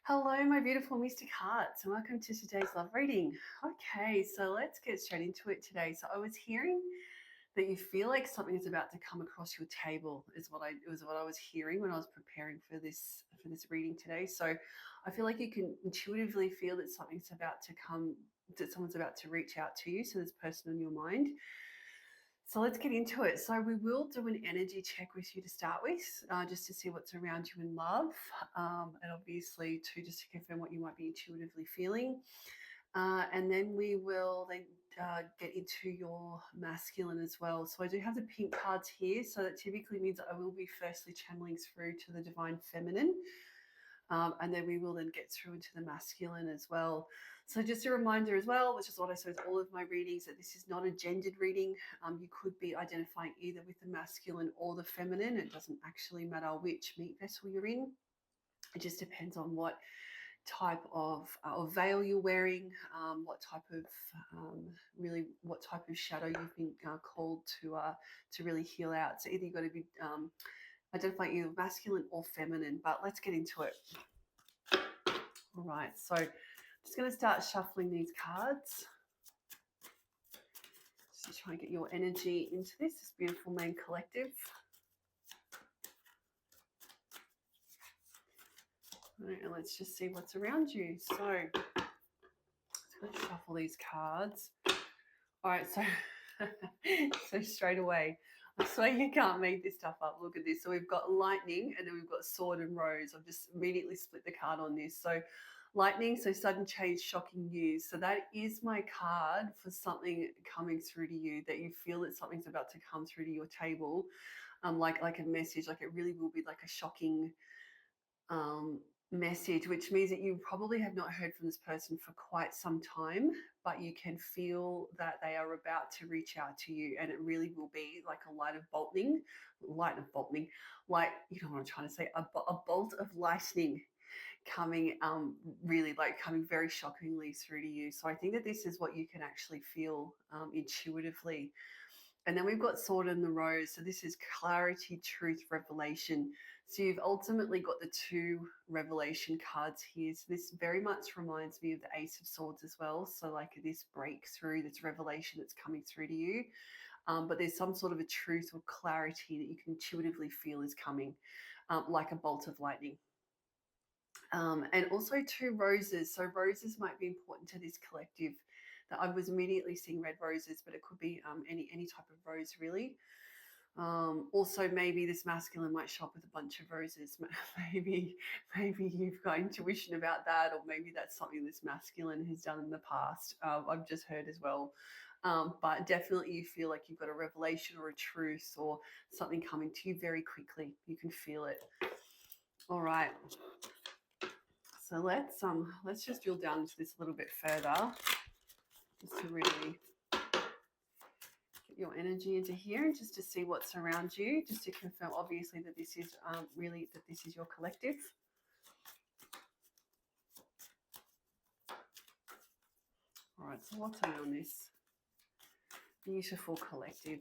Hello, my beautiful mystic hearts, and welcome to today's love reading. Okay, so let's get straight into it today. So I was hearing that you feel like something is about to come across your table. Is what I was hearing when I was preparing for this reading today. So I feel like you can intuitively feel that something's about to come, that someone's about to reach out to you. So this person on your mind. So let's get into it. So we will do an energy check with you to start with, just to see what's around you in love, and obviously to just to confirm what you might be intuitively feeling. And then we will then get into your masculine as well. So I do have the pink cards here. So that typically means I will be firstly channeling through to the divine feminine. And then we will then get through into the masculine as well. So just a reminder as well, which is what I say with all of my readings, that this is not a gendered reading. You could be identifying either with the masculine or the feminine. It doesn't actually matter which meat vessel you're in. It just depends on what type of veil you're wearing, what type of shadow you've been called to really heal out. So either you've got to be identifying either masculine or feminine. But let's get into it. All right, so just going to start shuffling these cards. Just to try and get your energy into this beautiful main collective. All right, and let's just see what's around you. So let's shuffle these cards. All right, so straight away, I swear you can't make this stuff up. Look at this. So we've got lightning and then we've got sword and rose. I've just immediately split the card on this. So lightning, so sudden change, shocking news. So that is my card for something coming through to you, that you feel that something's about to come through to your table, like a message, like it really will be like a shocking message, which means that you probably have not heard from this person for quite some time, but you can feel that they are about to reach out to you, and it really will be like a light of bolting, like, you know what I'm trying to say, a bolt of lightning coming, really like coming very shockingly through to you. So I think that this is what you can actually feel intuitively. And then we've got sword and the rose. So this is clarity, truth, revelation. So you've ultimately got the two revelation cards here. So this very much reminds me of the Ace of Swords as well. So like this breakthrough, this revelation that's coming through to you. But there's some sort of a truth or clarity that you can intuitively feel is coming, like a bolt of lightning. And also two roses. So roses might be important to this collective. That I was immediately seeing red roses, but it could be any type of rose really. Also, maybe this masculine might show up with a bunch of roses. maybe you've got intuition about that, or maybe that's something this masculine has done in the past. I've just heard as well. But definitely you feel like you've got a revelation or a truth or something coming to you very quickly. You can feel it. All right. So let's just drill down into this a little bit further, just to really get your energy into here, and just to see what's around you, just to confirm, obviously, that this is really that this is your collective. All right. So what's around this beautiful collective?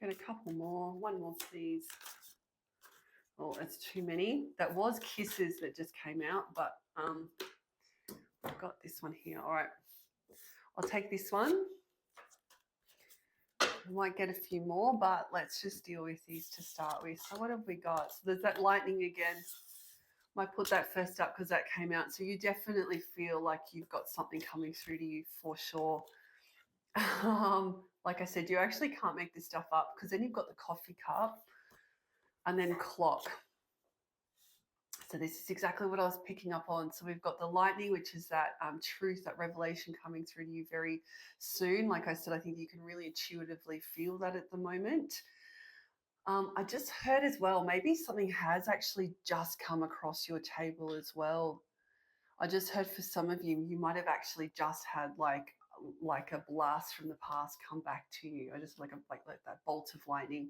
Get a couple more. One more, please. Oh, it's too many. That was kisses that just came out, but I've got this one here. All right. I'll take this one. We might get a few more, but let's just deal with these to start with. So what have we got? So there's that lightning again. Might put that first up because that came out. So you definitely feel like you've got something coming through to you for sure. Like I said, you actually can't make this stuff up, because then you've got the coffee cup and then clock. So this is exactly what I was picking up on. So we've got the lightning, which is that truth, that revelation coming through to you very soon. Like I said, I think you can really intuitively feel that at the moment. I just heard as well, maybe something has actually just come across your table as well. I just heard for some of you, you might have actually just had like a blast from the past come back to you. I just like that bolt of lightning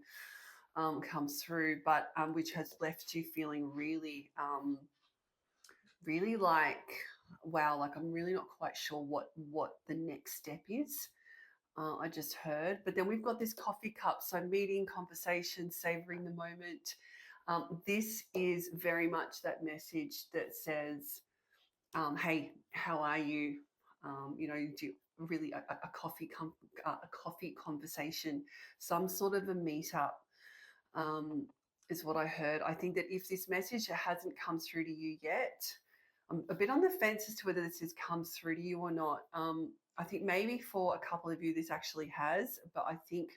comes through, but which has left you feeling really, really like, wow, like I'm really not quite sure what the next step is. I just heard. But then we've got this coffee cup. So meeting, conversation, savoring the moment. This is very much that message that says, hey, how are you? Do really a a coffee conversation, some sort of a meetup, is what I heard. I think that if this message hasn't come through to you yet, I'm a bit on the fence as to whether this has come through to you or not. I think maybe for a couple of you this actually has, but I think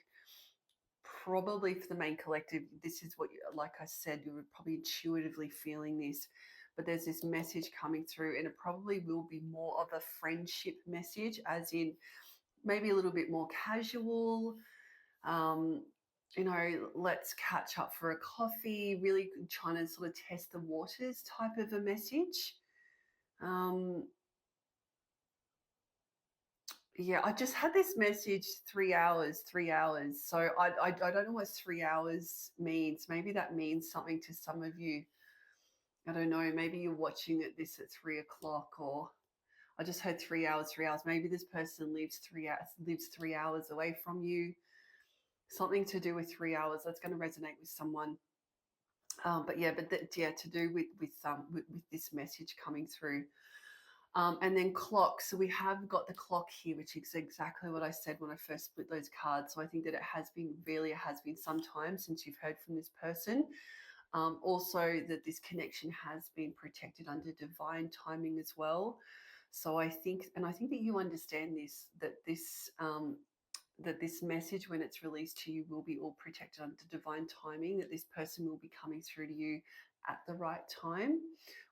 probably for the main collective, this is what, like I said, you were probably intuitively feeling this. But there's this message coming through, and it probably will be more of a friendship message, as in maybe a little bit more casual. Um, let's catch up for a coffee, really trying to sort of test the waters type of a message. Um, yeah, I just had this message 3 hours, 3 hours. So I don't know what 3 hours means. Maybe that means something to some of you. I don't know. Maybe you're watching this at 3 o'clock, or I just heard 3 hours, 3 hours. Maybe this person lives 3 hours away from you. Something to do with 3 hours. That's going to resonate with someone. Yeah, to do with this message coming through. And then clock. So we have got the clock here, which is exactly what I said when I first split those cards. So I think that it has been some time since you've heard from this person. Also, that this connection has been protected under divine timing as well. So I think that you understand this, that this message, when it's released to you, will be all protected under divine timing, that this person will be coming through to you at the right time,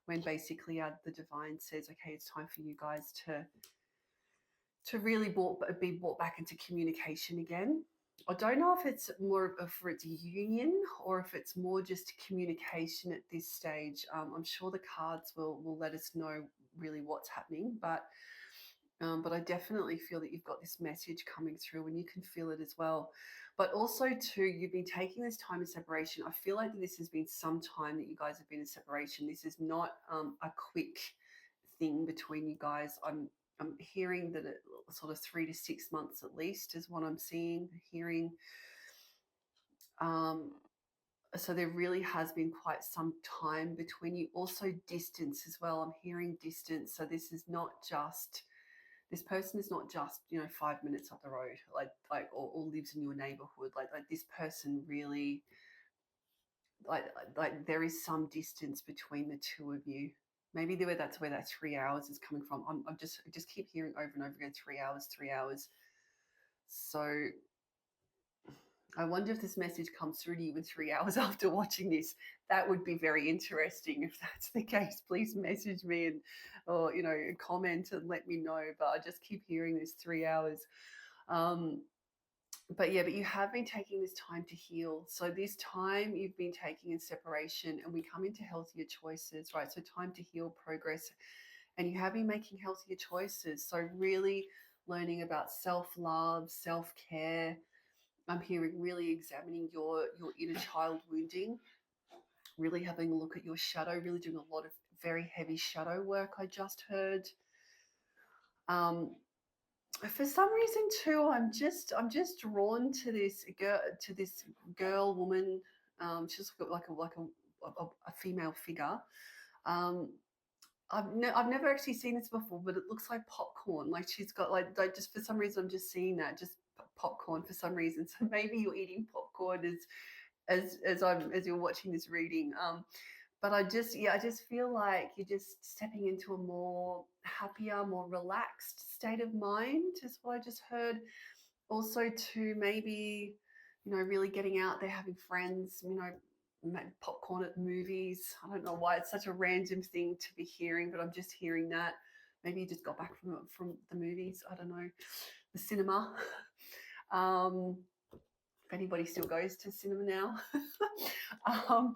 when basically the divine says, okay, it's time for you guys to really be brought back into communication again. I don't know if it's more for its union, or if it's more just communication at this stage. I'm sure the cards will let us know really what's happening, but I definitely feel that you've got this message coming through, and you can feel it as well. But also, too, you've been taking this time in separation. I feel like this has been some time that you guys have been in separation. This is not a quick thing between you guys. I'm hearing that it sort of 3 to 6 months at least is what I'm seeing, hearing. Um, so there really has been quite some time between you. Also, distance as well. I'm hearing distance. So this person is not just 5 minutes up the road, or lives in your neighborhood. Like this person really, like there is some distance between the two of you. Maybe that's where that 3 hours is coming from. I just keep hearing over and over again, 3 hours, 3 hours. So I wonder if this message comes through to you in 3 hours after watching this. That would be very interesting. If that's the case, please message me or comment and let me know. But I just keep hearing this 3 hours. Um, but you have been taking this time to heal. So this time you've been taking in separation, and we come into healthier choices, right? So time to heal, progress, and you have been making healthier choices. So really learning about self-love, self-care. I'm hearing really examining your inner child wounding, really having a look at your shadow, really doing a lot of very heavy shadow work. I just heard. Um, for some reason too, I'm just drawn to this girl, woman. She's got like a female figure. Um, I've never actually seen this before, but it looks like popcorn. Like she's got like just for some reason I'm just seeing that, just popcorn for some reason. So maybe you're eating popcorn as you're watching this reading. But I just feel like you're just stepping into a more happier, more relaxed state of mind, is what I just heard. Also, to maybe, really getting out there, having friends, popcorn at movies. I don't know why it's such a random thing to be hearing, but I'm just hearing that. Maybe you just got back from the movies. I don't know, the cinema. If anybody still goes to cinema now. um,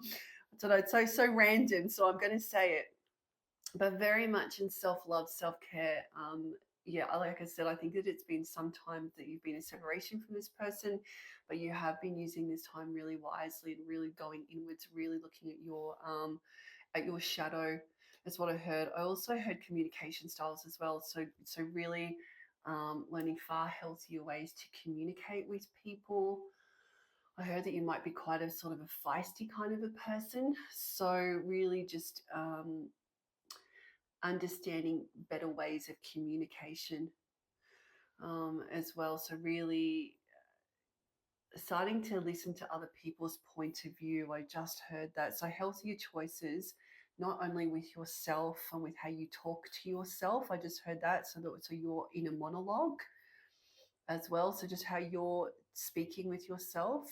I don't know. It's so random, so I'm going to say it, but very much in self-love, self-care. Yeah, like I said, I think that it's been some time that you've been in separation from this person, but you have been using this time really wisely and really going inwards, really looking at your shadow. That's what I heard. I also heard communication styles as well. So really learning far healthier ways to communicate with people. I heard that you might be quite a sort of a feisty kind of a person. So, really just understanding better ways of communication as well. So, really starting to listen to other people's point of view. I just heard that. So, healthier choices, not only with yourself and with how you talk to yourself. I just heard that. So your inner monologue as well. So, just how you're speaking with yourself,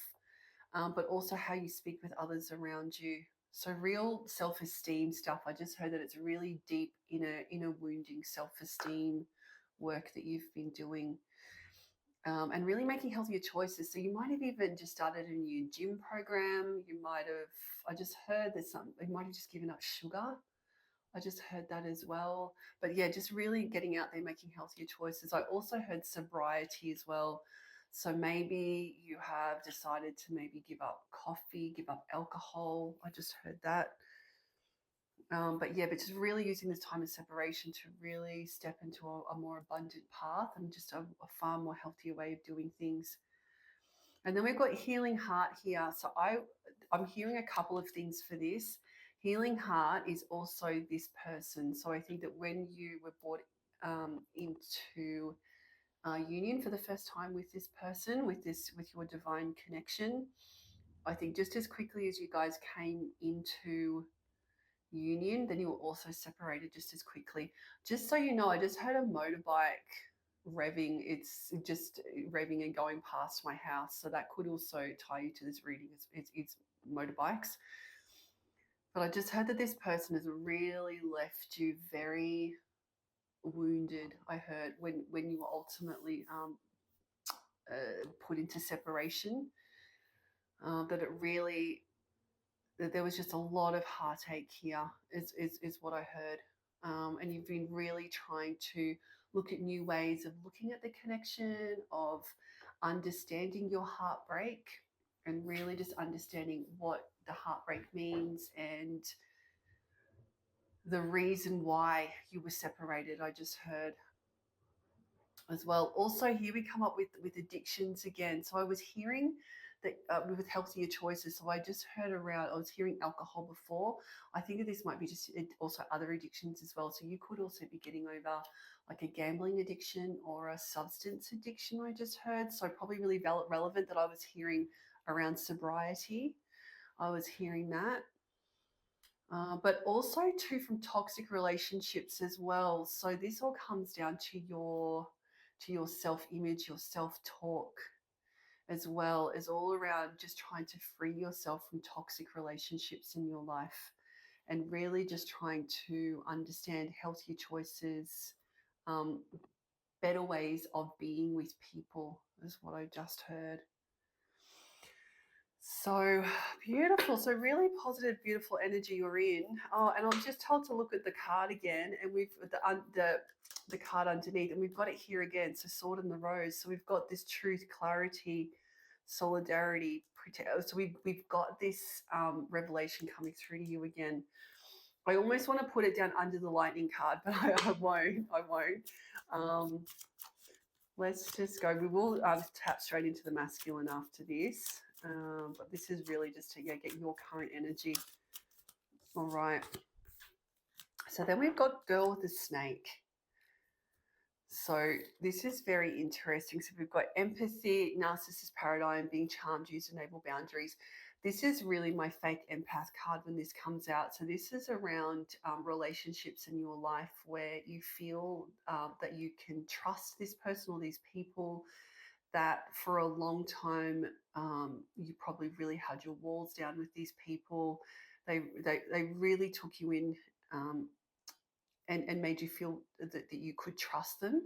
but also how you speak with others around you. So, real self esteem stuff. I just heard that it's really deep inner wounding self esteem work that you've been doing, and really making healthier choices. So you might have even just started a new gym program. You might have, I just heard there's some, you might have just given up sugar. I just heard that as well. But yeah, just really getting out there, making healthier choices. I also heard sobriety as well. So maybe you have decided to maybe give up coffee, give up alcohol. I just heard that. But yeah, but just really using this time of separation to really step into a more abundant path and just a far more healthier way of doing things. And then we've got healing heart here. So I'm hearing a couple of things for this. Healing heart is also this person. So I think that when you were brought into union for the first time with this person, with your divine connection, I think just as quickly as you guys came into union, then you were also separated just as quickly. Just so you know, I just heard a motorbike revving. It's just revving and going past my house. So that could also tie you to this reading. It's motorbikes. But I just heard that this person has really left you very wounded. I heard when you were ultimately put into separation, that it really that there was just a lot of heartache here, is what I heard. And you've been really trying to look at new ways of looking at the connection, of understanding your heartbreak, and really just understanding what the heartbreak means and the reason why you were separated. I just heard as well. Also, here we come up with addictions again. So I was hearing that with healthier choices. So I just heard around. I was hearing alcohol before. I think that this might be just also other addictions as well. So you could also be getting over like a gambling addiction or a substance addiction. I just heard. So probably really relevant that I was hearing around sobriety. I was hearing that. But also too from toxic relationships as well. So this all comes down to your self-image, your self-talk as well, as all around just trying to free yourself from toxic relationships in your life and really just trying to understand healthier choices, um, better ways of being with people is what I just heard. So beautiful. So really positive, beautiful energy you're in. Oh, and I'm just told to look at the card again, and we've the card underneath, and we've got it here again. So sword and the rose. So we've got this truth, clarity, solidarity. So we've got this revelation coming through to you again. I almost want to put it down under the lightning card, but I won't. I won't. Um, let's just go. We will tap straight into the masculine after this. But this is really just to get your current energy. All right. So then we've got girl with the snake. So this is very interesting. So we've got empathy, narcissist paradigm, being charmed, use enable boundaries. This is really my fake empath card when this comes out. So this is around relationships in your life where you feel that you can trust this person or these people, that for a long time you probably really had your walls down with these people. They really took you in, and made you feel that you could trust them,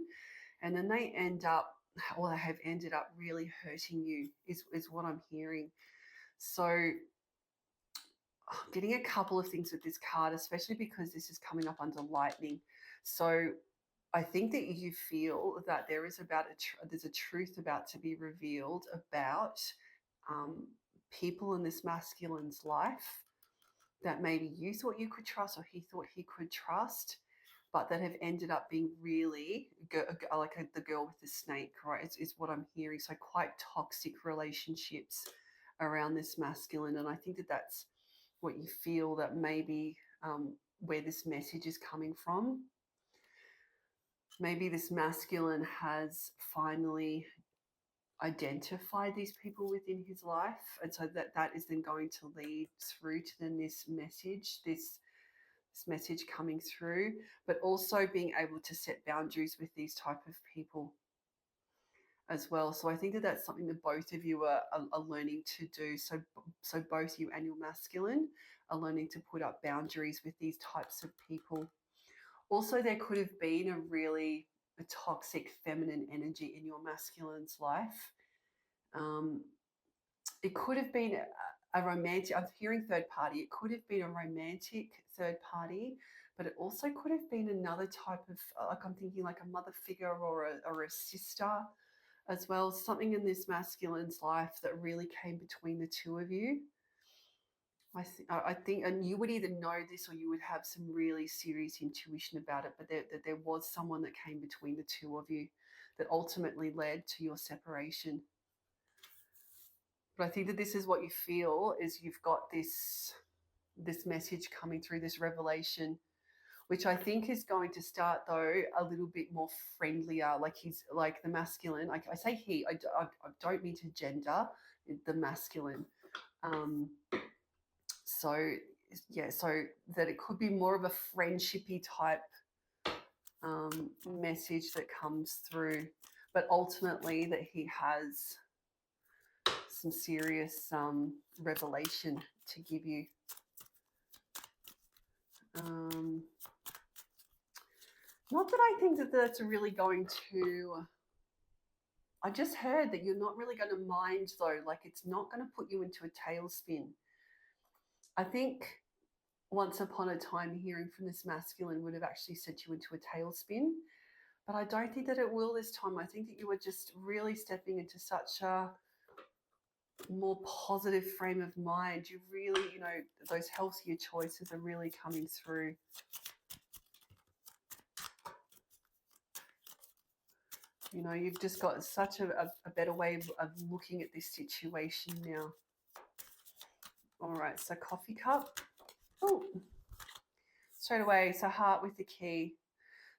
and then they end up, or they have ended up really hurting you, is what I'm hearing. So getting a couple of things with this card, especially because this is coming up under lightning. So I think that you feel that there is there's a truth about to be revealed about people in this masculine's life that maybe you thought you could trust or he thought he could trust, but that have ended up being really the girl with the snake, right? Is what I'm hearing. So quite toxic relationships around this masculine, and I think that that's what you feel that maybe where this message is coming from. Maybe this masculine has finally identified these people within his life, and so that is then going to lead through to then this message, this message coming through, but also being able to set boundaries with these type of people as well. So I think that that's something that both of you are learning to do. So both you and your masculine are learning to put up boundaries with these types of people. Also, there could have been a toxic feminine energy in your masculine's life. It could have been a romantic, I'm hearing third party, it could have been a romantic third party, but it also could have been another type of, like I'm thinking like a mother figure or a sister as well, something in this masculine's life that really came between the two of you. I think, and you would either know this or you would have some really serious intuition about it, but there was someone that came between the two of you that ultimately led to your separation. But I think that this is what you feel is you've got this message coming through, this revelation, which I think is going to start though a little bit more friendlier. Like he's like the masculine. Like I say he, I don't mean to gender the masculine. So yeah, so that it could be more of a friendshipy type message that comes through, but ultimately that he has some serious revelation to give you. Not that I think that that's really going to. I just heard that you're not really going to mind though, like it's not going to put you into a tailspin. I think once upon a time hearing from this masculine would have actually sent you into a tailspin, but I don't think that it will this time. I think that you are just really stepping into such a more positive frame of mind. You really, those healthier choices are really coming through. You've just got such a better way of looking at this situation now. All right, so coffee cup. Oh, straight away. So heart with the key.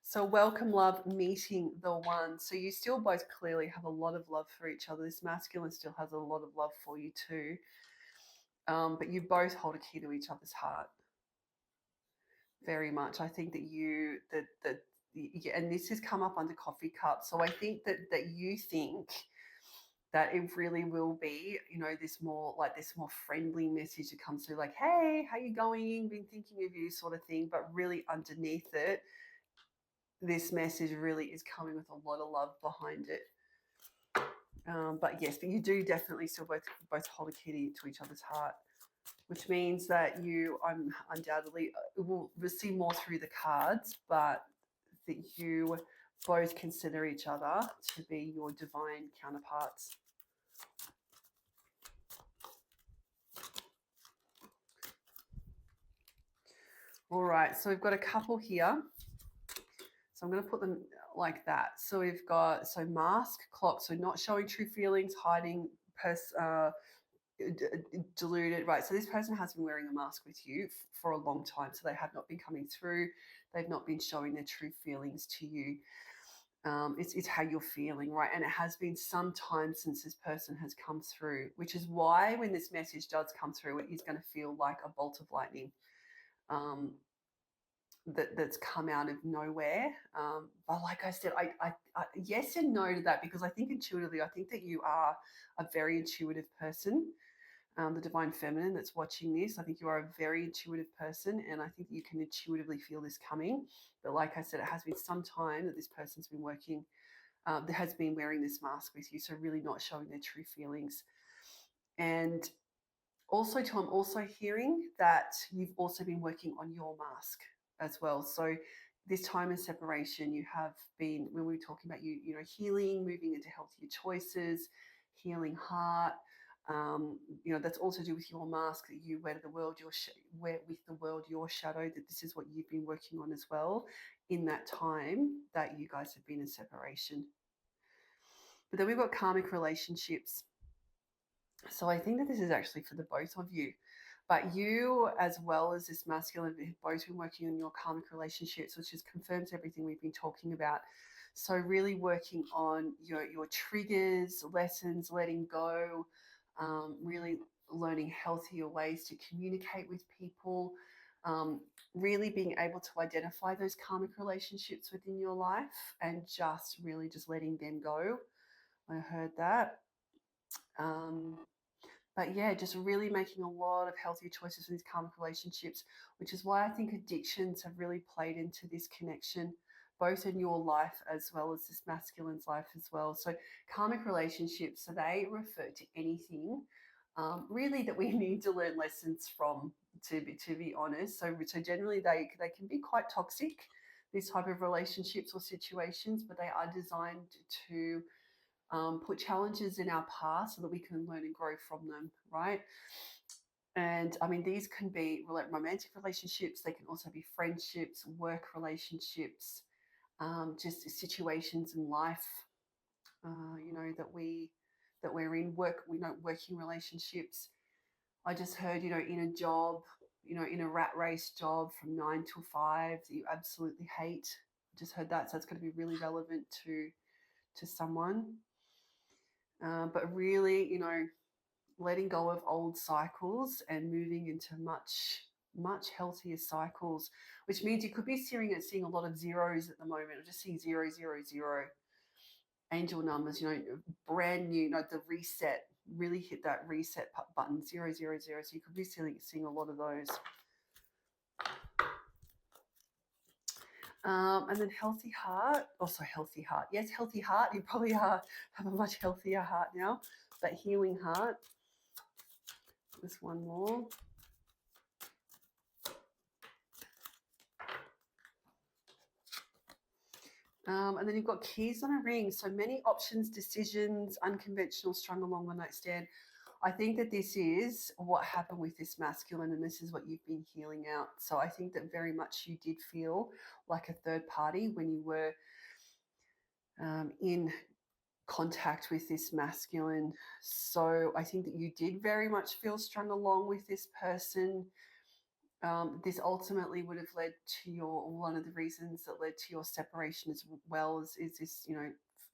So welcome, love, meeting the one. So you still both clearly have a lot of love for each other. This masculine still has a lot of love for you too. But you both hold a key to each other's heart. Very much. I think that and this has come up under coffee cup. So I think that you think that it really will be, this more friendly message that comes through, like, hey, how you going? Been thinking of you, sort of thing. But really underneath it, this message really is coming with a lot of love behind it. But yes, but you do definitely still both hold a key to each other's heart, which means that you undoubtedly will see more through the cards, but that you both consider each other to be your divine counterparts. All right, so we've got a couple here. So I'm going to put them like that. So we've got, mask, clock, so not showing true feelings, hiding, deluded, right? So this person has been wearing a mask with you for a long time. So they have not been coming through. They've not been showing their true feelings to you. It's how you're feeling, right? And it has been some time since this person has come through, which is why when this message does come through, it is going to feel like a bolt of lightning. That's come out of nowhere. But like I said, I yes and no to that, because I think intuitively, I think that you are a very intuitive person. The divine feminine that's watching this, I think you are a very intuitive person, and I think you can intuitively feel this coming. But like I said, it has been some time that this person's been working, that has been wearing this mask with you, so really not showing their true feelings. And also, Tom, I'm also hearing that you've also been working on your mask as well. So this time in separation, you have been, when we were talking about healing, moving into healthier choices, healing heart, That's also to do with your mask that you wear to the world, wear with the world, your shadow, that this is what you've been working on as well in that time that you guys have been in separation. But then we've got karmic relationships. So I think that this is actually for the both of you. But you, as well as this masculine, have both been working on your karmic relationships, which just confirms everything we've been talking about. So really working on your triggers, lessons, letting go, really learning healthier ways to communicate with people, really being able to identify those karmic relationships within your life and just really just letting them go. I heard that. But yeah, just really making a lot of healthier choices in these karmic relationships, which is why I think addictions have really played into this connection, both in your life as well as this masculine's life as well. So karmic relationships, so they refer to anything really that we need to learn lessons from, to be honest. So generally they can be quite toxic, these type of relationships or situations, but they are designed to put challenges in our past so that we can learn and grow from them, right? And I mean, these can be romantic relationships, they can also be friendships, work relationships, just situations in life, that we're in working relationships. I just heard, in a job, in a rat race job from 9 till 5 that you absolutely hate. I just heard that, so it's going to be really relevant to someone. But really, letting go of old cycles and moving into much healthier cycles, which means you could be seeing a lot of zeros at the moment. I'm just seeing 000 angel numbers, brand new, the reset, really hit that reset button, 000. So you could be seeing a lot of those. And then healthy heart, also healthy heart. Yes, healthy heart. You probably have a much healthier heart now, but healing heart. Just one more. And then you've got keys on a ring. So many options, decisions, unconventional, strung along one night stand. I think that this is what happened with this masculine, and this is what you've been healing out. So I think that very much you did feel like a third party when you were in contact with this masculine. So I think that you did very much feel strung along with this person. This ultimately would have led to one of the reasons that led to your separation as well is this,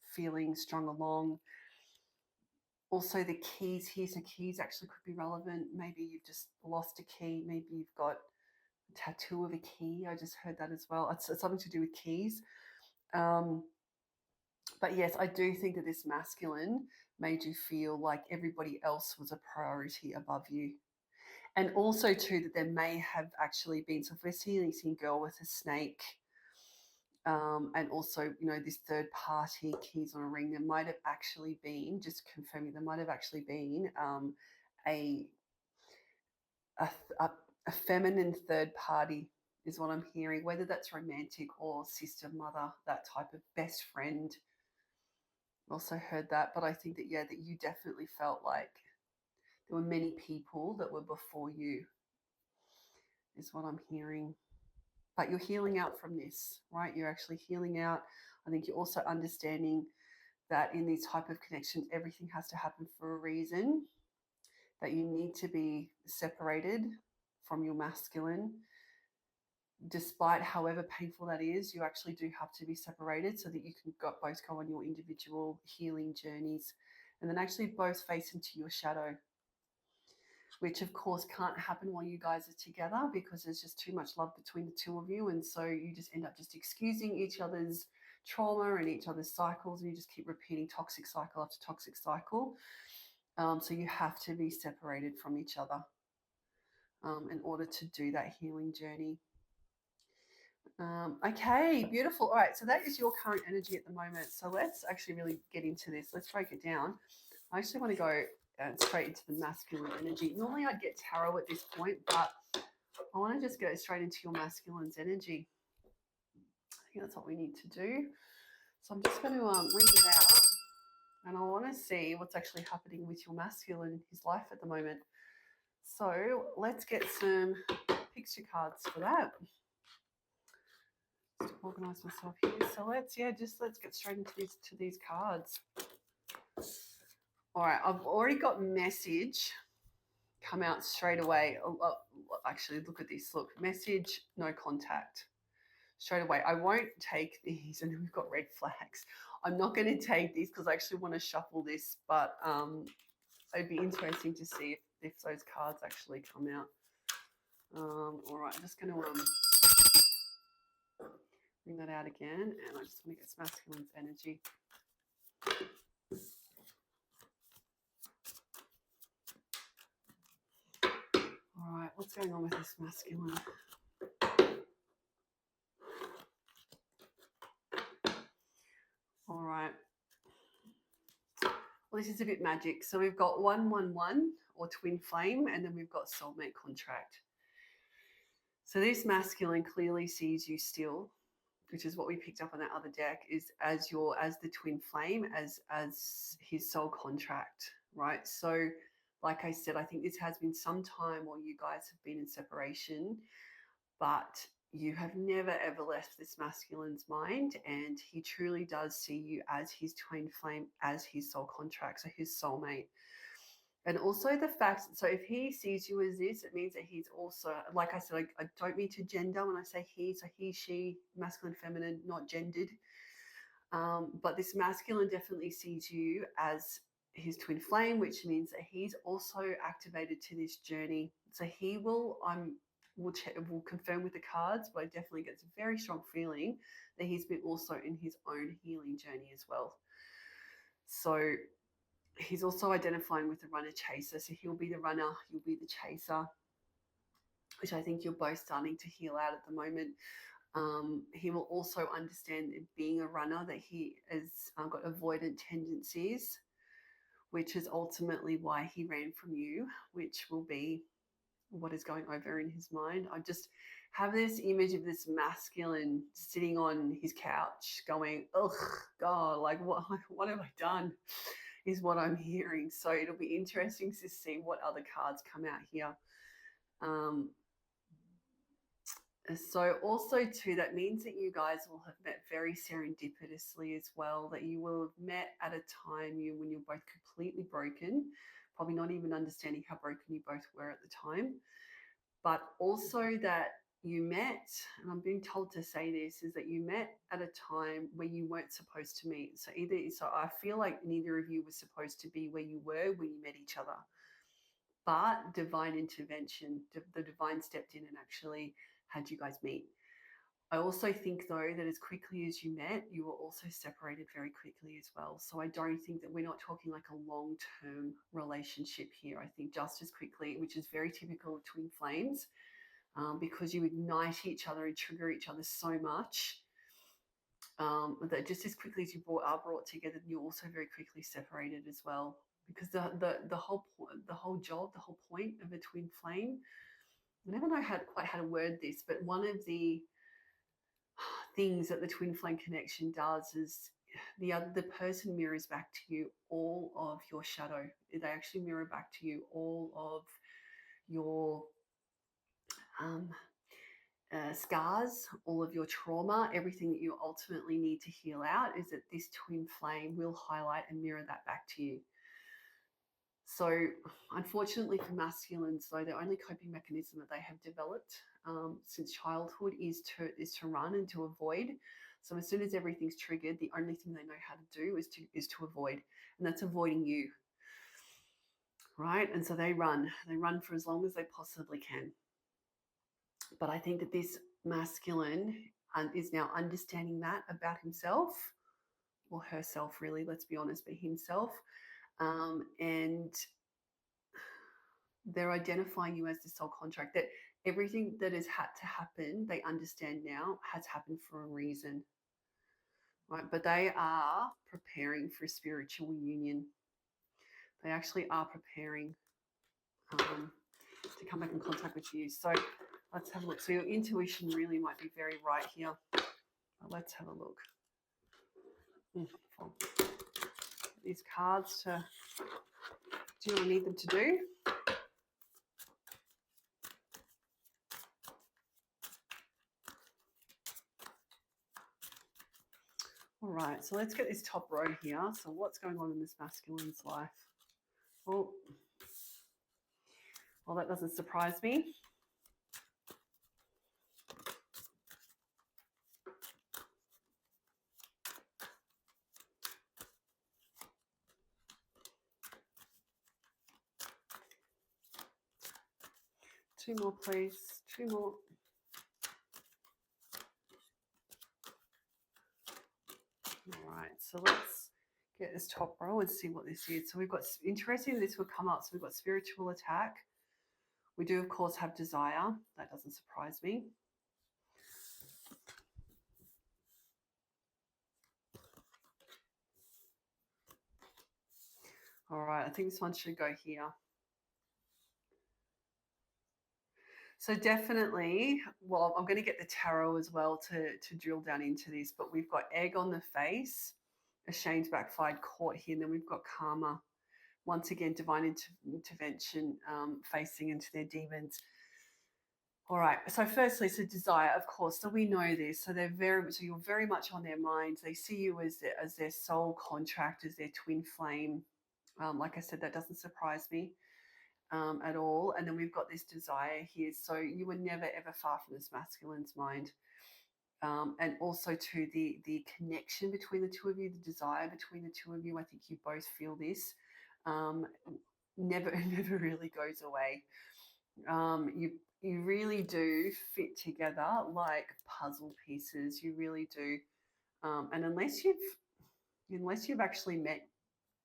feeling strung along. Also the keys here, so keys actually could be relevant. Maybe you've just lost a key. Maybe you've got a tattoo of a key. I just heard that as well. It's something to do with keys. But yes, I do think that this masculine made you feel like everybody else was a priority above you. And also too, that there may have actually been, so if we're seeing girl with a snake, and also, this third party keys on a ring, there might have actually been, just confirming, there might have actually been a feminine third party is what I'm hearing, whether that's romantic or sister, mother, that type of best friend. Also heard that, but I think that, that you definitely felt like there were many people that were before you, is what I'm hearing. But you're healing out from this, right? You're actually healing out. I think you're also understanding that in these type of connections, everything has to happen for a reason, that you need to be separated from your masculine. Despite however painful that is, you actually do have to be separated so that you can both go on your individual healing journeys and then actually both face into your shadow, which of course can't happen while you guys are together because there's just too much love between the two of you. And so you just end up just excusing each other's trauma and each other's cycles, and you just keep repeating toxic cycle after toxic cycle. So you have to be separated from each other in order to do that healing journey. Okay, beautiful. All right, so that is your current energy at the moment. So let's actually really get into this. Let's break it down. I actually want to go straight into the masculine energy. Normally I'd get tarot at this point, but I want to just go straight into your masculine's energy. I think that's what we need to do. So I'm just going to read it out. And I want to see what's actually happening with your masculine in his life at the moment. So let's get some picture cards for that. Just organize myself here. So let's get straight into these cards. All right, I've already got message come out straight away. Actually, look at this. Look, message, no contact. Straight away. I won't take these, and then we've got red flags. I'm not going to take these because I actually want to shuffle this, but it'd be interesting to see if those cards actually come out. All right, I'm just going to bring that out again, and I just want to get some masculine's energy. All right, what's going on with this masculine? All right. Well, this is a bit magic. So we've got 111 or twin flame, and then we've got soulmate contract. So this masculine clearly sees you still, which is what we picked up on that other deck, is as the twin flame, as his soul contract, right? So like I said, I think this has been some time while you guys have been in separation, but you have never ever left this masculine's mind, and he truly does see you as his twin flame, as his soul contract, so his soulmate. And also the fact, so if he sees you as this, it means that he's also, like I said, I don't mean to gender when I say he, so he, she, masculine, feminine, not gendered. But this masculine definitely sees you as his twin flame, which means that he's also activated to this journey. So he will, will confirm with the cards, but I definitely get a very strong feeling that he's been also in his own healing journey as well. So he's also identifying with the runner chaser. So he'll be the runner, you'll be the chaser, which I think you're both starting to heal out at the moment. He will also understand being a runner that he has got avoidant tendencies, which is ultimately why he ran from you, which will be what is going over in his mind. I just have this image of this masculine sitting on his couch going, "Ugh, God, like what have I done?" is what I'm hearing. So it'll be interesting to see what other cards come out here. So also too, that means that you guys will have met very serendipitously as well, that you will have met at a time when you're both completely broken, probably not even understanding how broken you both were at the time, but also that you met, and I'm being told to say this, is that you met at a time where you weren't supposed to meet. So I feel like neither of you was supposed to be where you were when you met each other, but divine intervention, the divine stepped in and actually had you guys meet. I also think, though, that as quickly as you met, you were also separated very quickly as well. So I don't think that we're not talking like a long-term relationship here. I think just as quickly, which is very typical of twin flames, because you ignite each other and trigger each other so much, that just as quickly as you are brought together, you're also very quickly separated as well. Because the whole job, the whole point of a twin flame, I never know quite how to word this, but one of the things that the twin flame connection does is the person mirrors back to you all of your shadow. They actually mirror back to you all of your scars, all of your trauma, everything that you ultimately need to heal out. Is that this twin flame will highlight and mirror that back to you. So unfortunately for masculines, though, the only coping mechanism that they have developed since childhood is to run and to avoid. So as soon as everything's triggered, the only thing they know how to do is to avoid, and that's avoiding you, right? And so they run for as long as they possibly can. But I think that this masculine is now understanding that about himself, or herself, really, let's be honest, but himself. And they're identifying you as the soul contract, that everything that has had to happen, they understand now, has happened for a reason, right? But they are preparing for a spiritual union. They actually are preparing to come back in contact with you. So let's have a look. So your intuition really might be very right here. Let's have a look. these cards to do what I need them to do. All right, so let's get this top row here. So what's going on in this masculine's life? Oh, well, that doesn't surprise me. Two more, please. Two more. All right, so let's get this top row and see what this is. So we've got, interesting, this will come up. So we've got spiritual attack. We do, of course, have desire. That doesn't surprise me. All right, I think this one should go here. So definitely, well, I'm going to get the tarot as well to drill down into this, but we've got egg on the face, ashamed, backfired, caught here, and then we've got karma. Once again, divine intervention, facing into their demons. All right. So firstly, so desire, of course. So we know this. So you're very much on their minds. They see you as their soul contract, as their twin flame. Like I said, that doesn't surprise me at all. And then we've got this desire here. So you were never ever far from this masculine's mind. And also to the connection between the two of you, the desire between the two of you. I think you both feel this. Never really goes away. You really do fit together like puzzle pieces. You really do. And unless you've actually met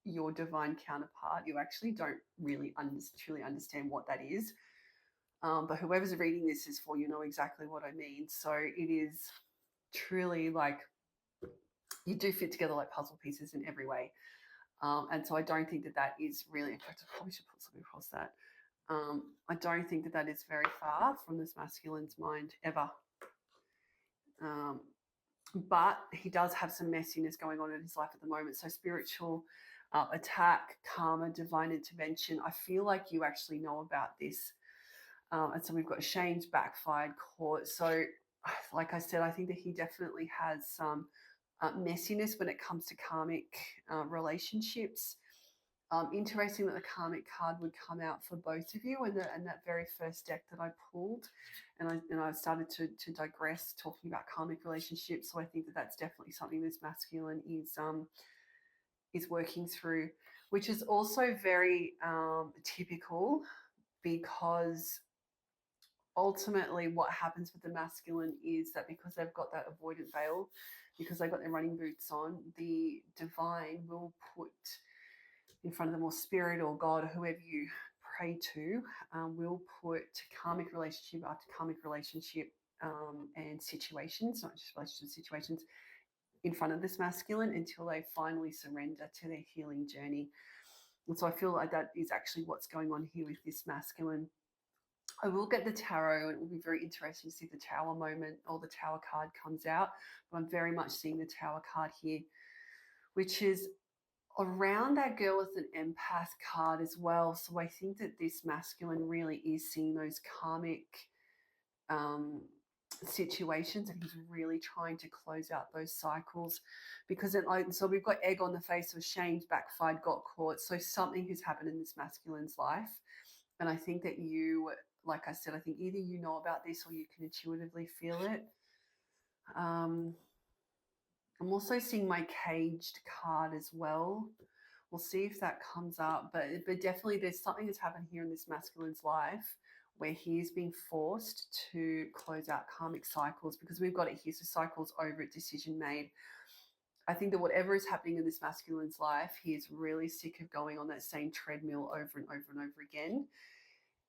your divine counterpart, you actually don't really truly understand what that is. But whoever's reading this is for, you know exactly what I mean. So it is truly like you do fit together like puzzle pieces in every way. And so I don't think that is really, in fact, I probably should put something across that. I don't think that is very far from this masculine's mind ever. But he does have some messiness going on in his life at the moment. So spiritual attack, karma, divine intervention. I feel like you actually know about this. And so we've got shamed, backfired, caught. So like I said, I think that he definitely has some messiness when it comes to karmic relationships. Interesting that the karmic card would come out for both of you, and that very first deck that I pulled, and I started to digress talking about karmic relationships. So I think that that's definitely something this masculine is working through, which is also very typical, because ultimately what happens with the masculine is that because they've got that avoidant veil, because they've got their running boots on, the divine will put in front of them, or spirit or God, or whoever you pray to, will put karmic relationship after karmic relationship, and situations, not just relationship situations, in front of this masculine until they finally surrender to their healing journey. And so I feel like that is actually what's going on here with this masculine. I will get the tarot, and it will be very interesting to see the tower moment or the tower card comes out. But I'm very much seeing the tower card here, which is around that girl with an empath card as well. So I think that this masculine really is seeing those karmic situations, and he's really trying to close out those cycles, because so we've got egg on the face, of shamed, backfired, got caught. So something has happened in this masculine's life. And I think that you, like I said, I think either you know about this or you can intuitively feel it. I'm also seeing my caged card as well. We'll see if that comes up, but definitely there's something that's happened here in this masculine's life where he is being forced to close out karmic cycles, because we've got it here. So cycles over, decision made. I think that whatever is happening in this masculine's life, he is really sick of going on that same treadmill over and over and over again.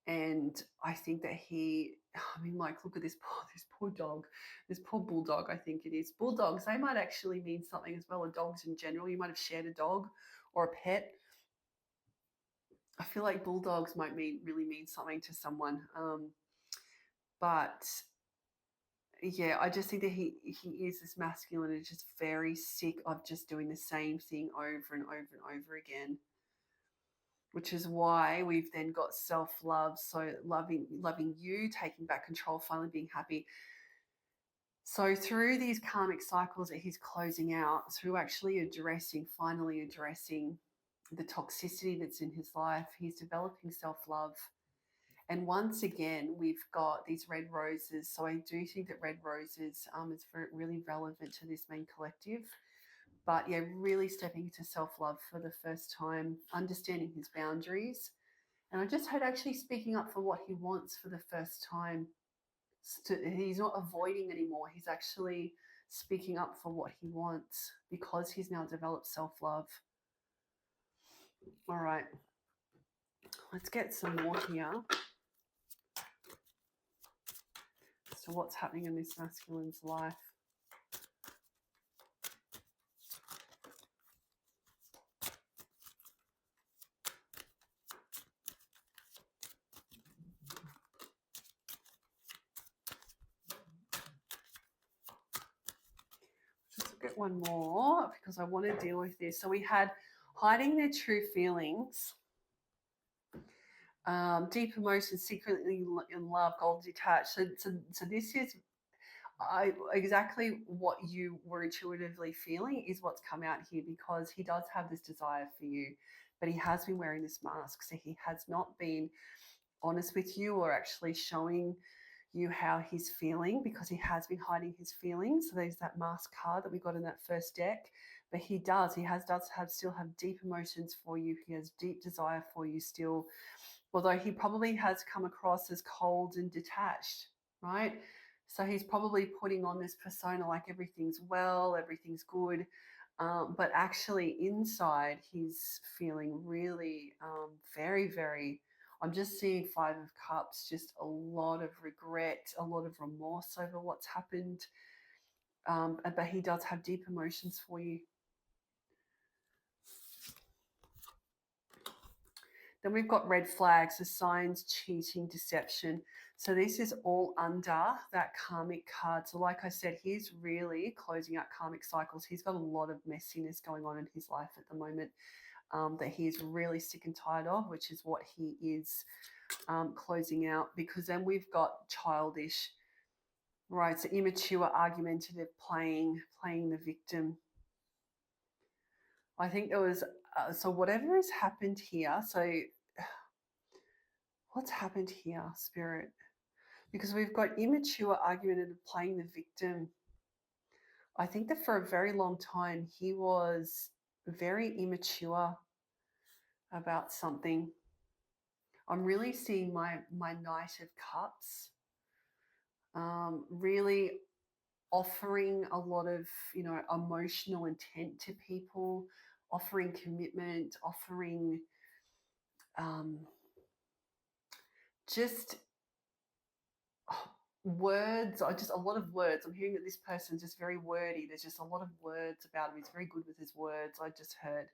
And I think that look at this poor dog, this poor bulldog. I think it is bulldogs. They might actually mean something as well, or dogs in general. You might have shared a dog or a pet. I feel like bulldogs might really mean something to someone. But Yeah, I just think that he is this masculine and just very sick of just doing the same thing over and over and over again, which is why we've then got self-love, so loving you, taking back control, finally being happy. So through these karmic cycles that he's closing out, through actually finally addressing the toxicity that's in his life, he's developing self-love. And once again, we've got these red roses. So I do think that red roses is really relevant to this main collective. But yeah, really stepping into self-love for the first time, understanding his boundaries. And I just heard actually speaking up for what he wants for the first time. He's not avoiding anymore. He's actually speaking up for what he wants because he's now developed self-love. All right, let's get some more here. So what's happening in this masculine's life? Let's get one more because I want to deal with this. So we had hiding their true feelings, deep emotions, secretly in love, gold detached. So this is exactly what you were intuitively feeling is what's come out here, because he does have this desire for you, but he has been wearing this mask. So he has not been honest with you or actually showing you how he's feeling, because he has been hiding his feelings. So there's that mask card that we got in that first deck. But he does still have deep emotions for you. He has deep desire for you still, although he probably has come across as cold and detached, right? So he's probably putting on this persona like everything's well, everything's good. But actually, inside, he's feeling really very, very. I'm just seeing Five of Cups, just a lot of regret, a lot of remorse over what's happened. But he does have deep emotions for you. Then we've got red flags, so signs, cheating, deception. So this is all under that karmic card. So like I said, he's really closing out karmic cycles. He's got a lot of messiness going on in his life at the moment that he's really sick and tired of, which is what he is closing out. Because then we've got childish, right? So immature, argumentative, playing the victim. I think there was, so whatever has happened here, so what's happened here, Spirit? Because we've got immature, argumentative, playing the victim. I think that for a very long time, he was very immature about something. I'm really seeing my Knight of Cups really offering a lot of, emotional intent to people, offering commitment, offering just words, or just a lot of words. I'm hearing that this person's just very wordy. There's just a lot of words about him. He's very good with his words, I just heard.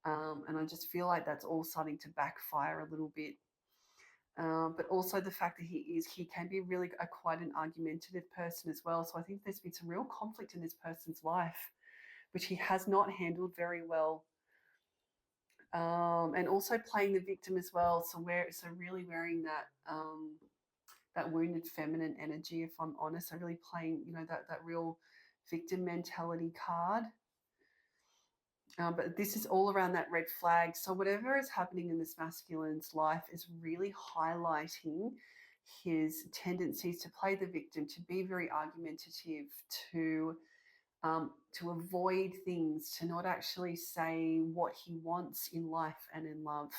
And I just feel like that's all starting to backfire a little bit. But also the fact that he can be really quite an argumentative person as well. So I think there's been some real conflict in this person's life, which he has not handled very well. And also playing the victim as well. So really wearing that wounded feminine energy, if I'm honest. So really playing, that real victim mentality card. But this is all around that red flag. So whatever is happening in this masculine's life is really highlighting his tendencies to play the victim, to be very argumentative, to avoid things, to not actually say what he wants in life and in love.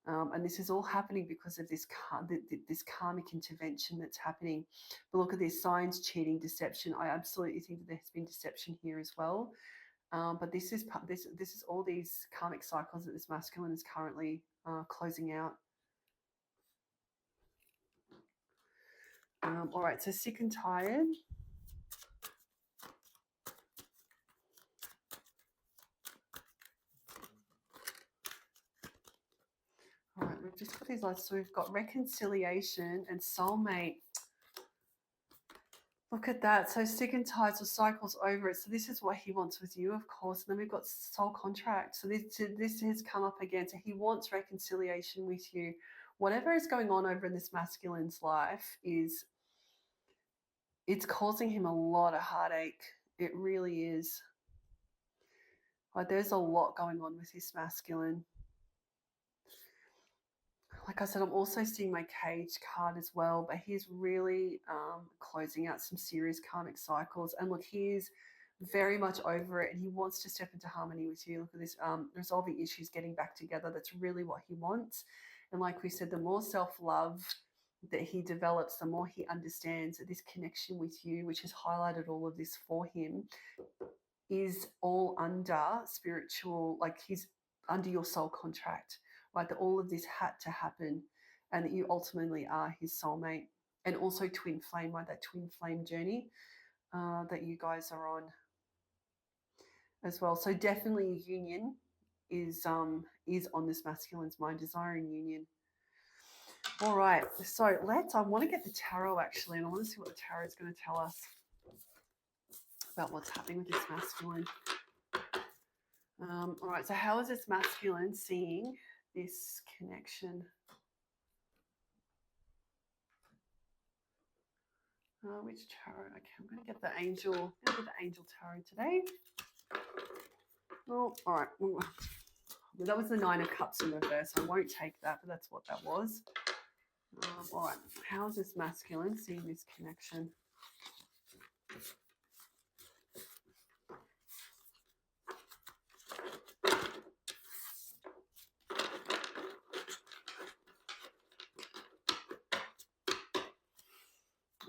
And this is all happening because of this karmic intervention that's happening. But look at this: signs, cheating, deception. I absolutely think that there's been deception here as well. But this is all these karmic cycles that this masculine is currently closing out. All right, so sick and tired. All right, we've just got these lights. So we've got reconciliation and soulmate. Look at that. So sick and tired, so cycles over it. So this is what he wants with you, of course. And then we've got soul contract. So this has come up again. So he wants reconciliation with you. Whatever is going on over in this masculine's life is it's causing him a lot of heartache. It really is. Like there's a lot going on with this masculine. Like I said, I'm also seeing my cage card as well, but he's really closing out some serious karmic cycles. And look, he's very much over it and he wants to step into harmony with you. Look at this, resolving issues, getting back together. That's really what he wants. And like we said, the more self love that he develops, the more he understands that this connection with you, which has highlighted all of this for him, is all under spiritual, like he's under your soul contract, right? That all of this had to happen and that you ultimately are his soulmate. And also twin flame, right? That twin flame journey that you guys are on as well. So definitely union is on this masculine's mind, desiring union. All right, so I want to get the tarot actually, and I want to see what the tarot is going to tell us about what's happening with this masculine. All right, so how is this masculine seeing this connection? Which tarot? Okay, I'm going to get the angel. Tarot today. Oh, all right. Well, that was the Nine of Cups in reverse. I won't take that, but that's what that was. All right, how is this masculine seeing this connection?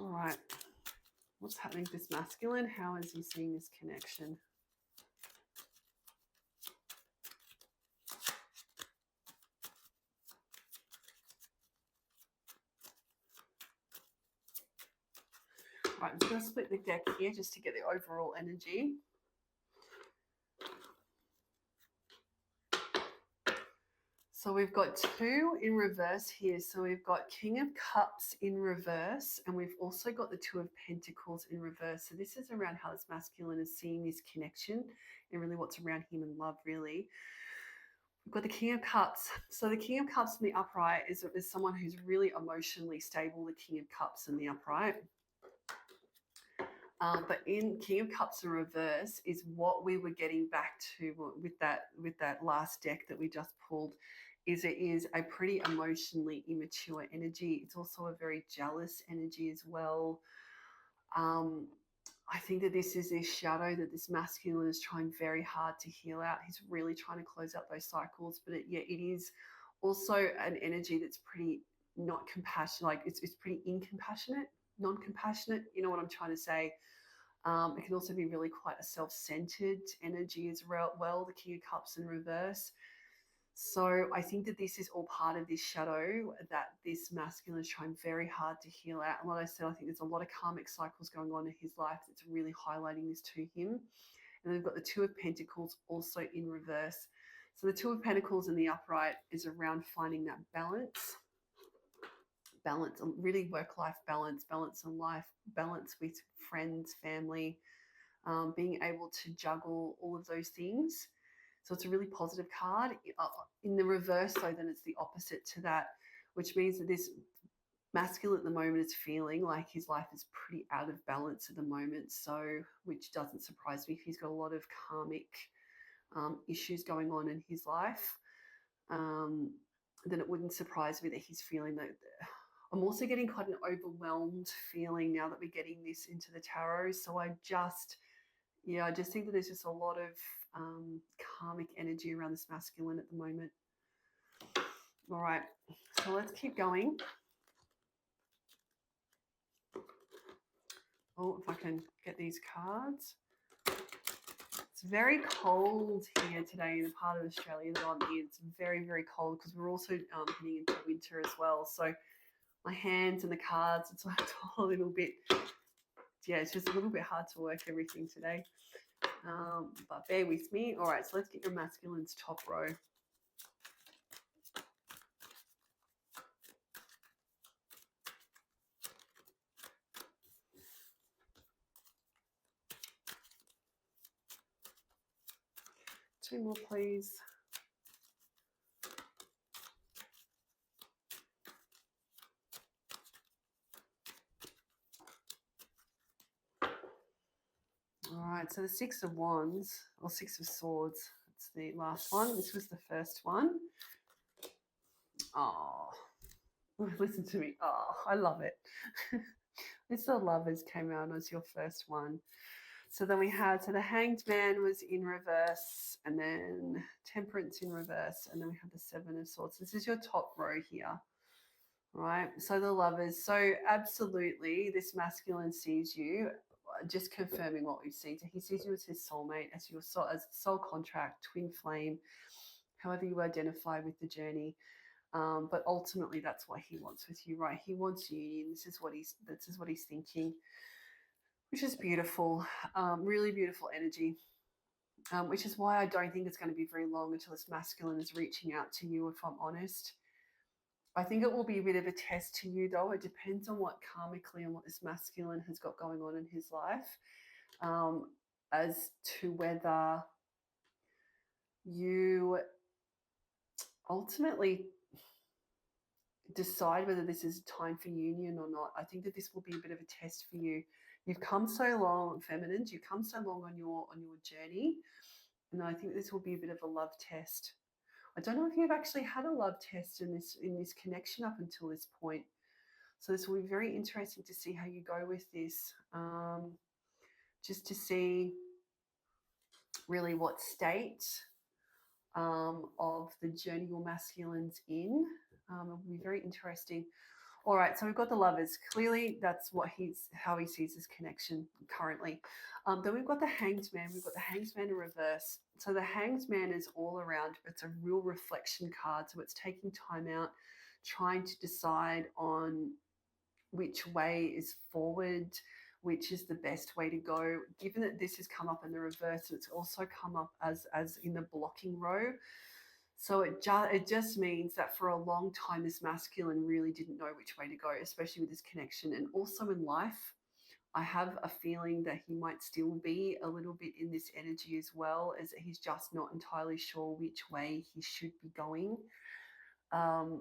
All right, what's happening with this masculine? How is he seeing this connection? All right, I'm just going to split the deck here just to get the overall energy. So we've got two in reverse here. So we've got King of Cups in reverse, and we've also got the Two of Pentacles in reverse. So this is around how this masculine is seeing this connection and really what's around him in love, really. We've got the King of Cups. So the King of Cups in the upright is someone who's really emotionally stable, the King of Cups in the upright. But in King of Cups in reverse is what we were getting back to with that last deck that we just pulled. It is a pretty emotionally immature energy. It's also a very jealous energy as well. I think that this is this shadow that this masculine is trying very hard to heal out. He's really trying to close out those cycles, but it is also an energy that's pretty not compassionate. Like it's pretty incompassionate, non-compassionate. You know what I'm trying to say? It can also be really quite a self-centered energy as well. The King of Cups in reverse. So I think that this is all part of this shadow that this masculine is trying very hard to heal out. And like I said, I think there's a lot of karmic cycles going on in his life that's really highlighting this to him. And we've got the Two of Pentacles also in reverse. So the Two of Pentacles in the upright is around finding that balance, really work-life balance, balance in life, balance with friends, family, being able to juggle all of those things. So it's a really positive card. In the reverse, though, then it's the opposite to that, which means that this masculine at the moment is feeling like his life is pretty out of balance at the moment. So, which doesn't surprise me if he's got a lot of karmic issues going on in his life. Then it wouldn't surprise me that he's feeling that. I'm also getting quite an overwhelmed feeling now that we're getting this into the tarot. So I just think that there's just a lot of karmic energy around this masculine at the moment. All right, so let's keep going. Oh, if I can get these cards. It's very cold here today in the part of Australia that I'm in. It's very, very cold because we're also heading into winter as well. So my hands and the cards, it's a little bit, it's just a little bit hard to work everything today. But bear with me. All right, so let's get your masculine's top row. 2 more, please. All right, so the 6 of Wands, or 6 of Swords, that's the last one. This was the first one. Oh, listen to me. Oh, I love it. It's the Lovers came out as your first one. So then we had, so the Hanged Man was in reverse, and then Temperance in reverse, and then we have the 7 of Swords. This is your top row here, right? So the Lovers. So absolutely, this masculine sees you, just confirming what we've seen. So he sees you as his soulmate, as your soul, as soul contract, twin flame, however you identify with the journey. But ultimately, that's what he wants with you, right? He wants union. This is what he's thinking, which is beautiful. Really beautiful energy. Which is why I don't think it's going to be very long until this masculine is reaching out to you, if I'm honest. I think it will be a bit of a test to you, though. It depends on what karmically and what this masculine has got going on in his life, as to whether you ultimately decide whether this is time for union or not. I think that this will be a bit of a test for you. You've come so long, feminines, you've come so long on your journey, and I think this will be a bit of a love test. I don't know if you've actually had a love test in this connection up until this point. So this will be very interesting to see how you go with this. Just to see really what state of the journey your masculine's in. It will be very interesting. All right, so we've got the Lovers. Clearly, that's how he sees his connection currently. Then we've got the Hanged Man. We've got the Hanged Man in reverse. So the Hanged Man is all around. It's a real reflection card. So it's taking time out, trying to decide on which way is forward, which is the best way to go. Given that this has come up in the reverse, it's also come up as in the blocking row. So it just means that for a long time, this masculine really didn't know which way to go, especially with this connection. And also in life, I have a feeling that he might still be a little bit in this energy as well, as he's just not entirely sure which way he should be going. The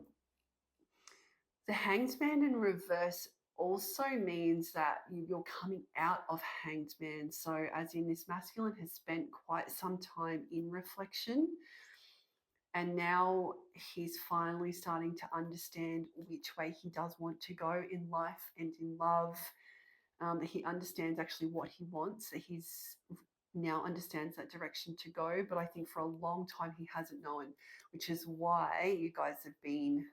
Hanged Man in reverse also means that you're coming out of Hanged Man. So as in, this masculine has spent quite some time in reflection, and now he's finally starting to understand which way he does want to go in life and in love. He understands actually what he wants. He's now understands that direction to go. But I think for a long time he hasn't known, which is why you guys have been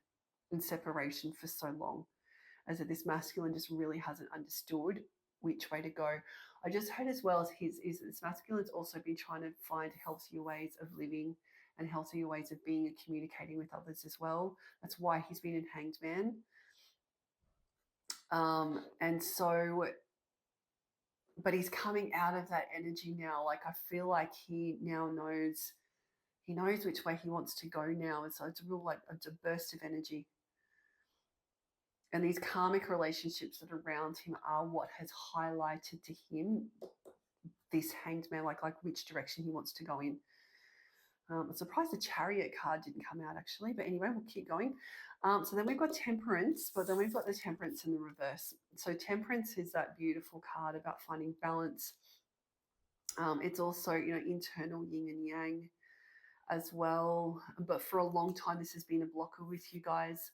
in separation for so long, as that this masculine just really hasn't understood which way to go. I just heard as well as this masculine's also been trying to find healthier ways of living and healthier ways of being and communicating with others as well. That's why he's been in Hanged Man. And so, but he's coming out of that energy now. Like, I feel like he now knows, which way he wants to go now. And so it's a real, it's a burst of energy. And these karmic relationships that are around him are what has highlighted to him this Hanged Man, like which direction he wants to go in. I'm surprised the Chariot card didn't come out actually, but anyway, we'll keep going. So then we've got Temperance, but then we've got the Temperance in the reverse. So Temperance is that beautiful card about finding balance. It's also, internal yin and yang as well. But for a long time, this has been a blocker with you guys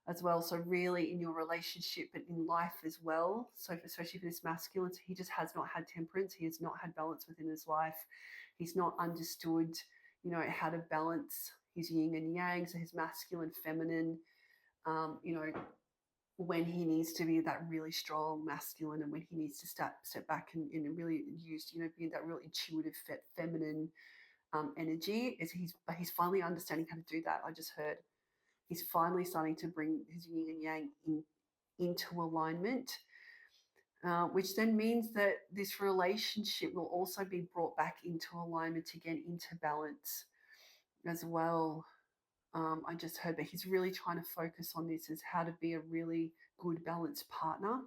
as well. So really in your relationship, but in life as well. So especially for this masculine, he just has not had temperance. He has not had balance within his life. He's not understood, how to balance his yin and yang, so his masculine, feminine, when he needs to be that really strong masculine, and when he needs to step back and really use, being that real intuitive, feminine energy. He's finally understanding how to do that. I just heard he's finally starting to bring his yin and yang into alignment, which then means that this relationship will also be brought back into alignment again, into balance as well. I just heard that he's really trying to focus on this, as how to be a really good balanced partner.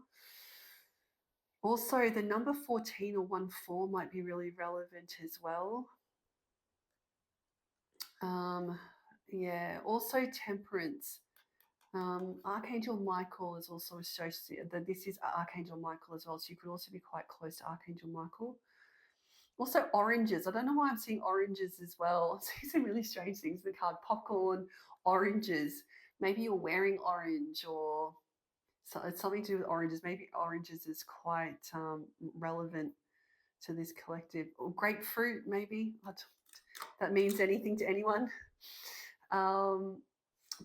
Also, the number 14 or 14 might be really relevant as well. Um, yeah, also temperance. Archangel Michael is also associated. That this is Archangel Michael as well, so you could also be quite close to Archangel Michael. Also, oranges. I don't know why I'm seeing oranges as well. I'm seeing some really strange things in the card. Popcorn, oranges. Maybe you're wearing orange, or so it's something to do with oranges. Maybe oranges is quite relevant to this collective. Or grapefruit, maybe. That means anything to anyone. Um,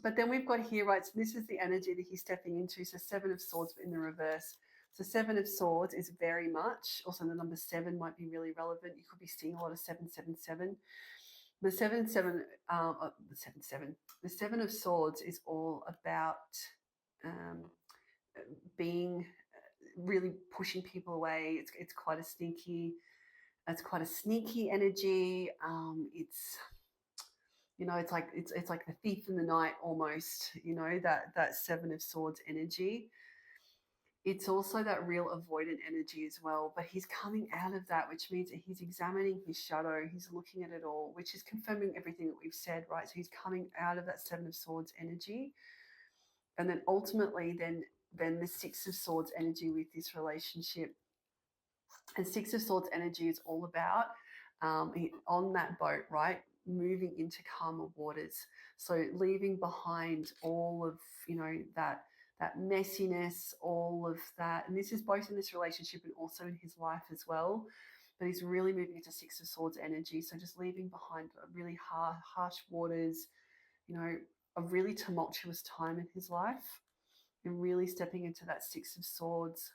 but then we've got here, right? So this is the energy that he's stepping into. So Seven of Swords in the reverse. So Seven of Swords is very much, also the number seven might be really relevant. You could be seeing a lot of 777. The the Seven of Swords is all about um, being really pushing people away. It's quite a sneaky energy. It's like the thief in the night almost. That Seven of Swords energy. It's also that real avoidant energy as well, but he's coming out of that, which means that he's examining his shadow, he's looking at it all, which is confirming everything that we've said, right? So he's coming out of that Seven of Swords energy, and then ultimately, then the Six of Swords energy with this relationship. And Six of Swords energy is all about on that boat, right? Moving into calmer waters. So leaving behind all of, that messiness, all of that. And this is both in this relationship and also in his life as well. But he's really moving into Six of Swords energy. So just leaving behind really harsh waters, a really tumultuous time in his life, and really stepping into that Six of Swords.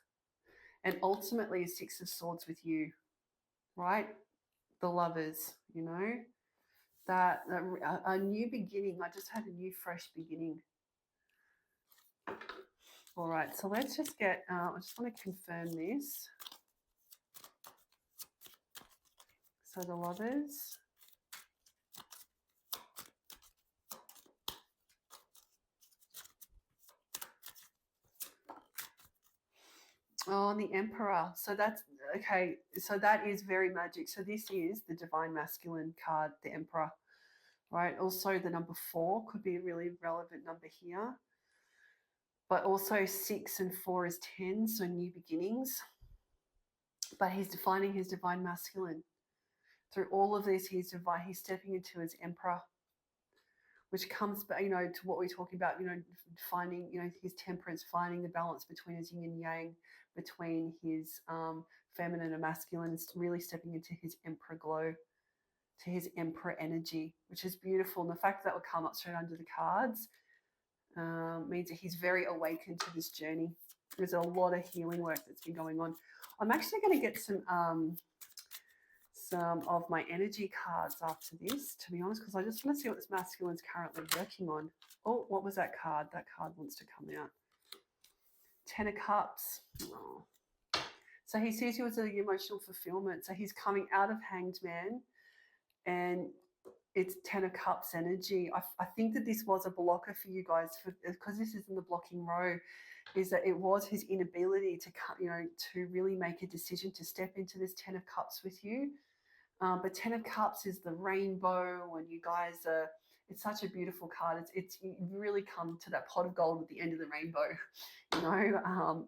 And ultimately, a Six of Swords with you, right? The lovers, that a new beginning. I just had a new, fresh beginning. All right, so let's just get, I just want to confirm this. So the lovers. Oh, and the Emperor. So that's okay. So that is very magic. So this is the divine masculine card, the Emperor, right? Also, the number 4 could be a really relevant number here. But also 6 and 4 is 10, so new beginnings. But he's defining his divine masculine. Through all of this, he's stepping into his Emperor, which comes back, to what we're talking about, finding, his temperance, finding the balance between his yin and yang, between his feminine and masculine, really stepping into his Emperor glow, to his Emperor energy, which is beautiful. And the fact that would come up straight under the cards means that he's very awakened to this journey. There's a lot of healing work that's been going on. I'm actually going to get some of my energy cards after this, to be honest, because I just want to see what this masculine's currently working on. Oh, what was that card? That card wants to come out. 10 of Cups. Oh. So he sees you as the emotional fulfillment. So he's coming out of Hanged Man, and it's 10 of Cups energy. I think that this was a blocker for you guys, because this is in the blocking row, is that it was his inability to really make a decision to step into this 10 of Cups with you. But 10 of Cups is the rainbow, and you guys are, it's such a beautiful card. You really come to that pot of gold at the end of the rainbow,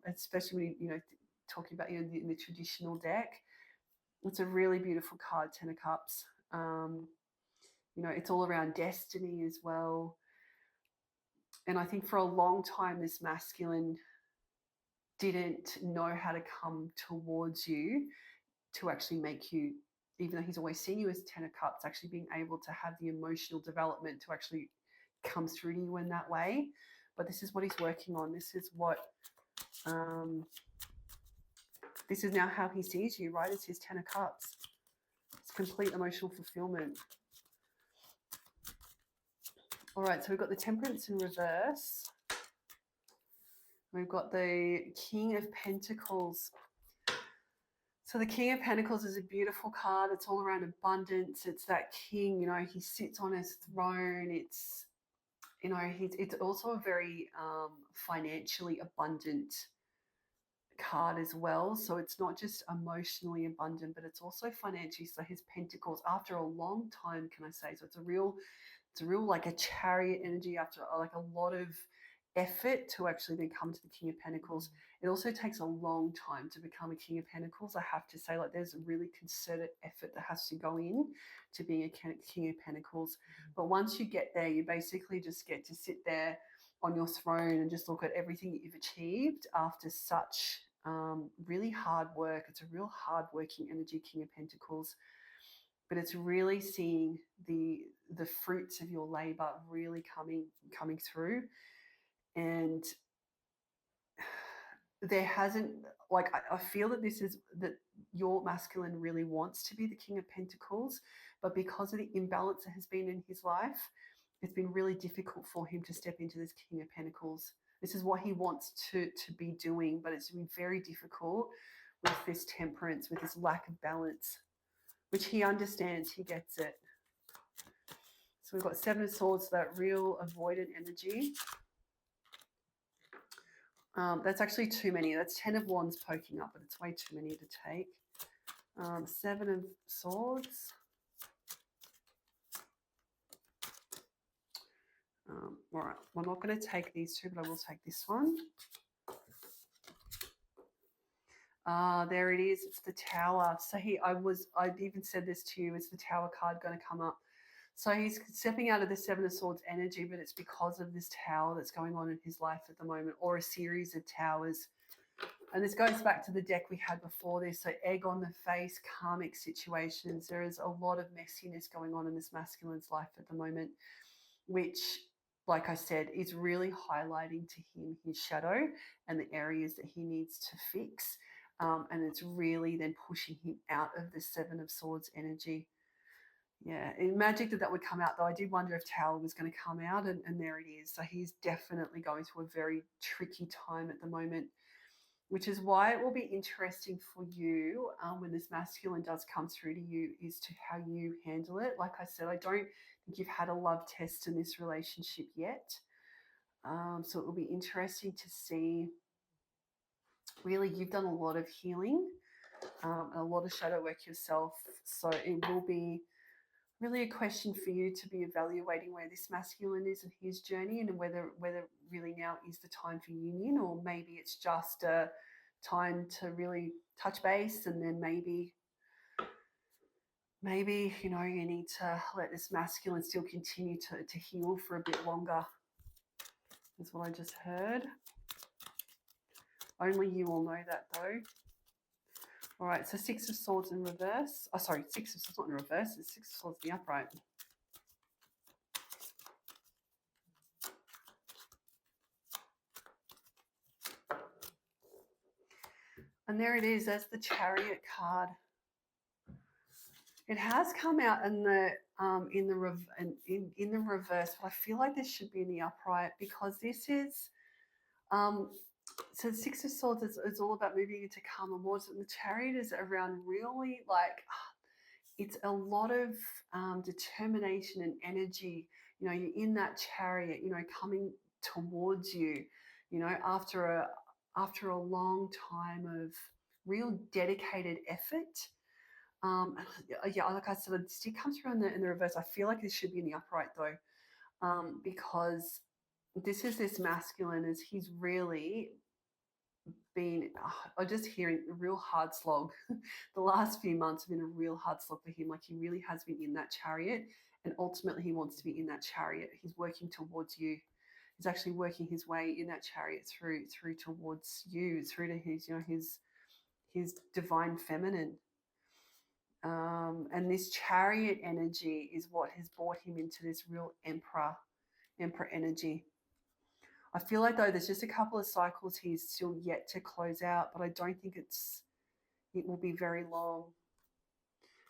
especially when talking about in the traditional deck. It's a really beautiful card, 10 of Cups. It's all around destiny as well. And I think for a long time, this masculine didn't know how to come towards you to actually make you, even though he's always seen you as 10 of Cups, actually being able to have the emotional development to actually come through to you in that way. But this is what he's working on. This is now how he sees you, right? It's his 10 of Cups. It's complete emotional fulfillment. All right, so we've got the Temperance in reverse. We've got the King of Pentacles. So the King of Pentacles is a beautiful card. It's all around abundance. It's that king, he sits on his throne. It's, it's also a very financially abundant card as well. So it's not just emotionally abundant, but it's also financially. So his pentacles after a long time, can I say? So it's a real like a chariot energy after like a lot of effort to actually then come to the King of Pentacles. It also takes a long time to become a King of Pentacles. I have to say, like there's a really concerted effort that has to go in to being a King of Pentacles. But once you get there, you basically just get to sit there on your throne and just look at everything that you've achieved after such really hard work. It's a real hard working energy, King of Pentacles, but it's really seeing the fruits of your labor really coming through. And there hasn't, like I feel that this is that your masculine really wants to be the King of Pentacles, but because of the imbalance that has been in his life, it's been really difficult for him to step into this King of Pentacles. This is what he wants to be doing, but it's been very difficult with this temperance, with this lack of balance, which he understands, he gets it. So we've got Seven of Swords, that real avoidant energy. That's actually too many. That's 10 of Wands poking up, but it's way too many to take. Seven of Swords. All right, we're not going to take these two, but I will take this one. There it is. It's the Tower. So I even said this to you. Is the Tower card going to come up? So he's stepping out of the Seven of Swords energy, but it's because of this tower that's going on in his life at the moment, or a series of towers. And this goes back to the deck we had before this. So egg on the face, karmic situations. There is a lot of messiness going on in this masculine's life at the moment, which, like I said, is really highlighting to him his shadow and the areas that he needs to fix. And it's really then pushing him out of the Seven of Swords energy. Yeah, in magic that would come out, though. I did wonder if Tower was going to come out, and there it is. So he's definitely going through a very tricky time at the moment, which is why it will be interesting for you when this masculine does come through to you, is to how you handle it. Like I said, I don't think you've had a love test in this relationship yet. So it will be interesting to see. Really, you've done a lot of healing, a lot of shadow work yourself. So it will be really a question for you to be evaluating where this masculine is in his journey, and whether really now is the time for union, or maybe it's just a time to really touch base, and then maybe you know, you need to let this masculine still continue to heal for a bit longer. That's what I just heard. Only you will know that, though. All right, so Six of Swords in reverse. Oh, sorry, Six of Swords not in reverse. It's Six of Swords in the upright. And there it is. That's the Chariot card. It has come out in the reverse, but I feel like this should be in the upright, because this is so the Six of Swords is all about moving into calmer waters, and the Chariot is around really like it's a lot of determination and energy. You know, you're in that chariot, you know, coming towards you, you know, after a long time of real dedicated effort. Yeah, like I said, it still comes through in the reverse. I feel like this should be in the upright, though, because this is this masculine, as he's really been, I'm just hearing a real hard slog. The last few months have been a real hard slog for him. Like, he really has been in that chariot, and ultimately he wants to be in that chariot. He's working towards you. He's actually working his way in that chariot through towards you, through to his, you know, his divine feminine. And this chariot energy is what has brought him into this real emperor energy. I feel like, though, there's just a couple of cycles he's still yet to close out, but I don't think it will be very long.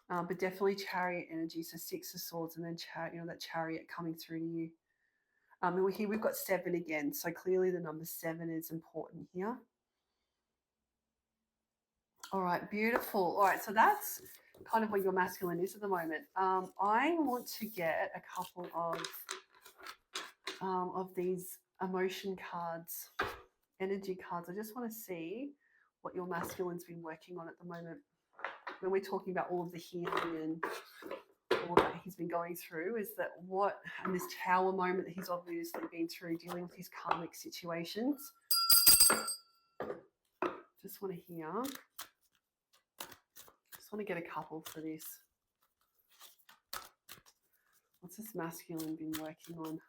But definitely chariot energy, so Six of Swords, and then you know, that chariot coming through to you. And here we've got 7 again, so clearly the number 7 is important here. All right, beautiful. All right, so that's kind of where your masculine is at the moment. I want to get a couple of these emotion cards, energy cards. I just want to see what your masculine's been working on at the moment. When we're talking about all of the healing and all that he's been going through, is that what, and this tower moment that he's obviously been through, dealing with his karmic situations. Just want to hear. Just want to get a couple for this. What's this masculine been working on?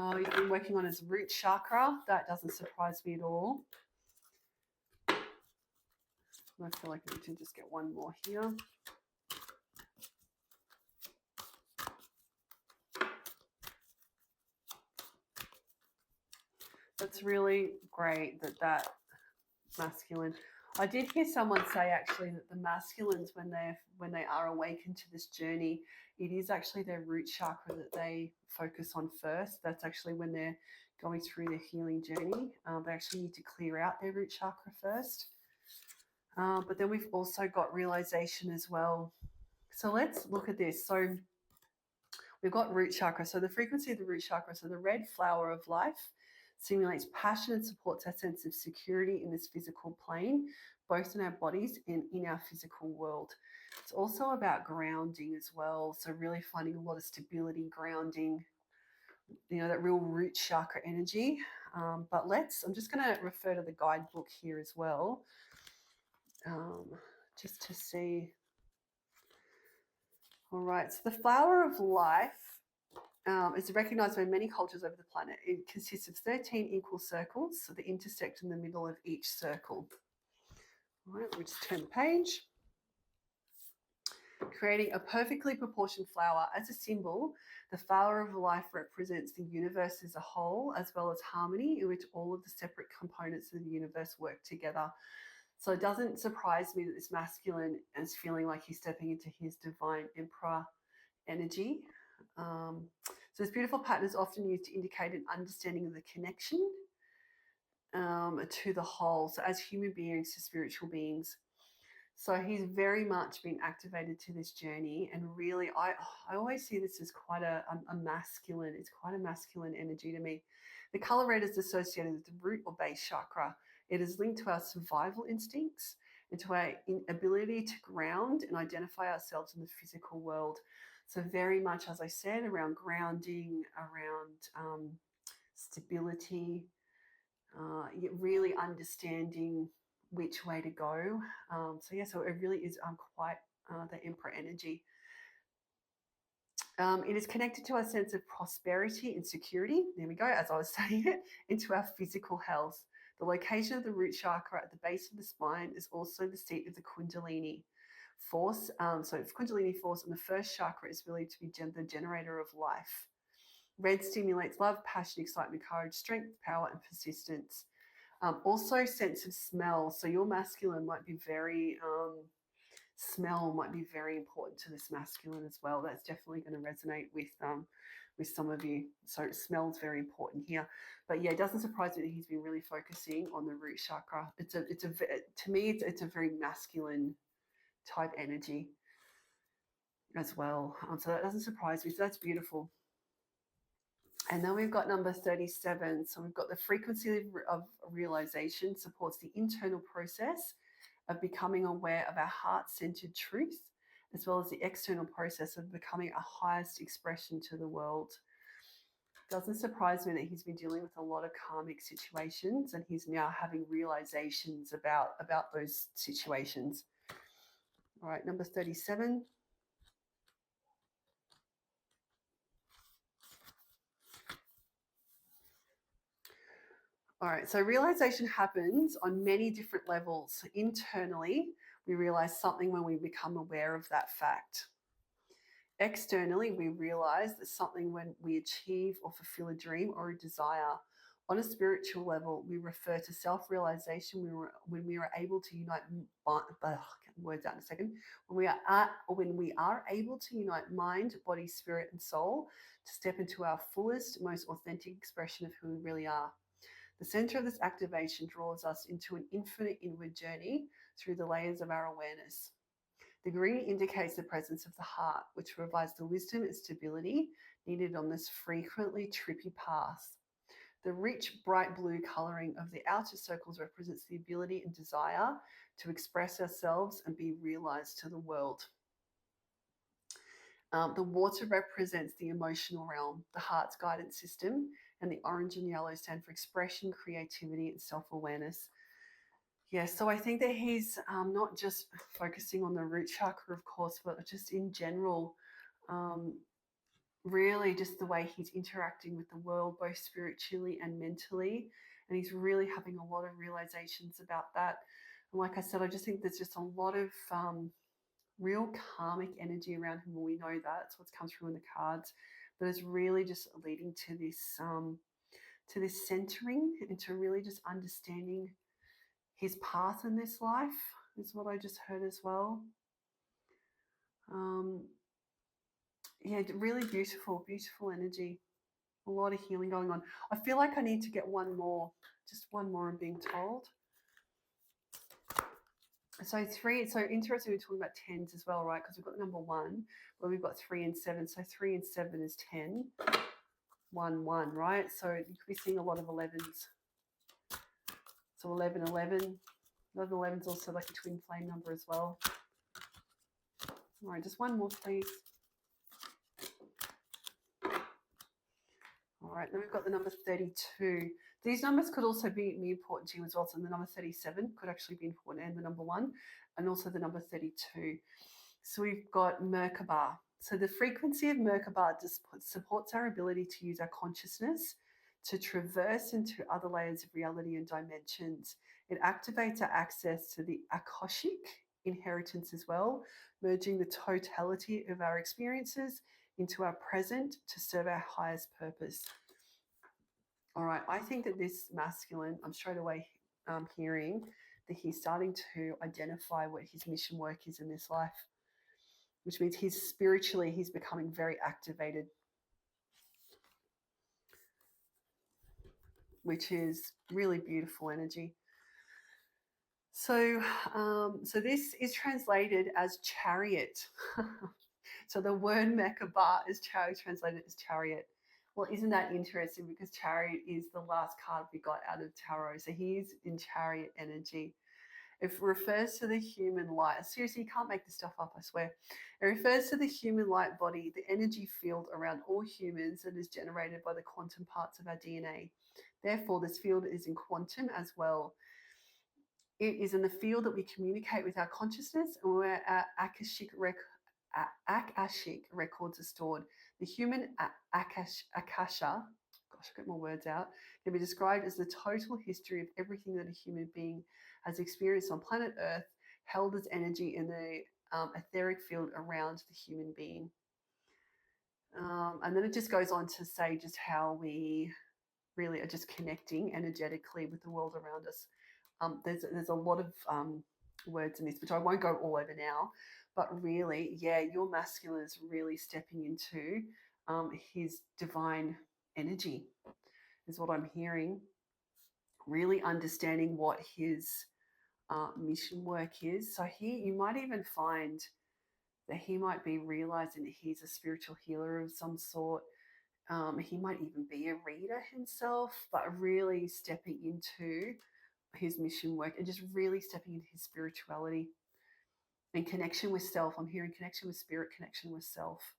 Oh, he's been working on his root chakra. That doesn't surprise me at all. I feel like I need to just get one more here. That's really great that masculine. I did hear someone say actually that the masculines, when they are awakened to this journey, it is actually their root chakra that they focus on first. That's actually when they're going through their healing journey. They actually need to clear out their root chakra first. But then we've also got realization as well. So let's look at this. So we've got root chakra. So the frequency of the root chakra, so the red flower of life, stimulates passion and supports our sense of security in this physical plane, both in our bodies and in our physical world. It's also about grounding as well. So really finding a lot of stability, grounding, that real root chakra energy. But I'm just going to refer to the guidebook here as well, just to see. All right, so the flower of life is recognized by many cultures over the planet. It consists of 13 equal circles that intersect in the middle of each circle. All right, we'll just turn the page. Creating a perfectly proportioned flower as a symbol, the flower of life represents the universe as a whole, as well as harmony in which all of the separate components of the universe work together. So it doesn't surprise me that this masculine is feeling like he's stepping into his divine emperor energy. So this beautiful pattern is often used to indicate an understanding of the connection to the whole. So as human beings to spiritual beings. So he's very much been activated to this journey, and really, I always see this as quite a masculine. It's quite a masculine energy to me. The color red is associated with the root or base chakra. It is linked to our survival instincts and to our ability to ground and identify ourselves in the physical world. So very much, as I said, around grounding, around stability, really understanding which way to go. So it really is quite the emperor energy. It is connected to our sense of prosperity and security. There we go, as I was saying it, into our physical health. The location of the root chakra at the base of the spine is also the seat of the Kundalini force. So it's Kundalini force, and the first chakra is believed to be the generator of life. Red stimulates love, passion, excitement, courage, strength, power, and persistence. Also sense of smell. So your masculine might be very, smell might be very important to this masculine as well. That's definitely going to resonate with some of you. So smell is very important here. But yeah, it doesn't surprise me that he's been really focusing on the root chakra. To me, it's a very masculine type energy as well. So that doesn't surprise me. So that's beautiful. And then we've got number 37. So we've got the frequency of realization supports the internal process of becoming aware of our heart-centered truth, as well as the external process of becoming our highest expression to the world. Doesn't surprise me that he's been dealing with a lot of karmic situations, and he's now having realizations about those situations. All right, number 37. All right, so realization happens on many different levels. Internally, we realize something when we become aware of that fact. Externally, we realize that something when we achieve or fulfill a dream or a desire. On a spiritual level, we refer to self-realization when we are able to unite. Words out in a second. When we are able to unite mind, body, spirit, and soul to step into our fullest, most authentic expression of who we really are. The center of this activation draws us into an infinite inward journey through the layers of our awareness. The green indicates the presence of the heart, which provides the wisdom and stability needed on this frequently trippy path. The rich, bright blue colouring of the outer circles represents the ability and desire to express ourselves and be realised to the world. The water represents the emotional realm, the heart's guidance system, and the orange and yellow stand for expression, creativity, and self-awareness. Yeah, so I think that he's not just focusing on the root chakra, of course, but just in general, um, really just the way he's interacting with the world, both spiritually and mentally. And he's really having a lot of realizations about that. And like I said, I just think there's just a lot of real karmic energy around him. Well, we know that's what comes through in the cards, but it's really just leading to this centering and to really just understanding his path in this life is what I just heard as well. Yeah, really beautiful, beautiful energy. A lot of healing going on. I feel like I need to get one more, just one more, I'm being told. So interesting we're talking about tens as well, right? Because we've got number 1, but we've got 3 and 7. So 3 and 7 is 10. 1, 1, right? So you could be seeing a lot of 11s. So 11, 11. 11, 11 is also like a twin flame number as well. All right, just one more, please. All right, then we've got the number 32. These numbers could also be important to you as well. So the number 37 could actually be important, and the number 1, and also the number 32. So we've got Merkaba. So the frequency of Merkaba just supports our ability to use our consciousness to traverse into other layers of reality and dimensions. It activates our access to the Akashic inheritance as well, merging the totality of our experiences into our present to serve our highest purpose. All right, I think that this masculine, I'm straight away hearing that he's starting to identify what his mission work is in this life, which means he's becoming very activated, which is really beautiful energy. So, so this is translated as chariot. So the word Merkaba is translated as chariot. Well, isn't that interesting? Because chariot is the last card we got out of tarot. So he's in chariot energy. It refers to the human light. Seriously, you can't make this stuff up, I swear. It refers to the human light body, the energy field around all humans that is generated by the quantum parts of our DNA. Therefore, this field is in quantum as well. It is in the field that we communicate with our consciousness and where our Akashic records are stored. The human Akasha, gosh, I'll get more words out, can be described as the total history of everything that a human being has experienced on planet Earth, held as energy in the etheric field around the human being. And then it just goes on to say just how we really are just connecting energetically with the world around us. There's a lot of words in this, which I won't go all over now, but really, yeah, your masculine is really stepping into his divine energy, is what I'm hearing. Really understanding what his mission work is. So you might even find that he might be realizing that he's a spiritual healer of some sort. He might even be a reader himself, but really stepping into his mission work and just really stepping into his spirituality and connection with self. I'm hearing connection with spirit, connection with self.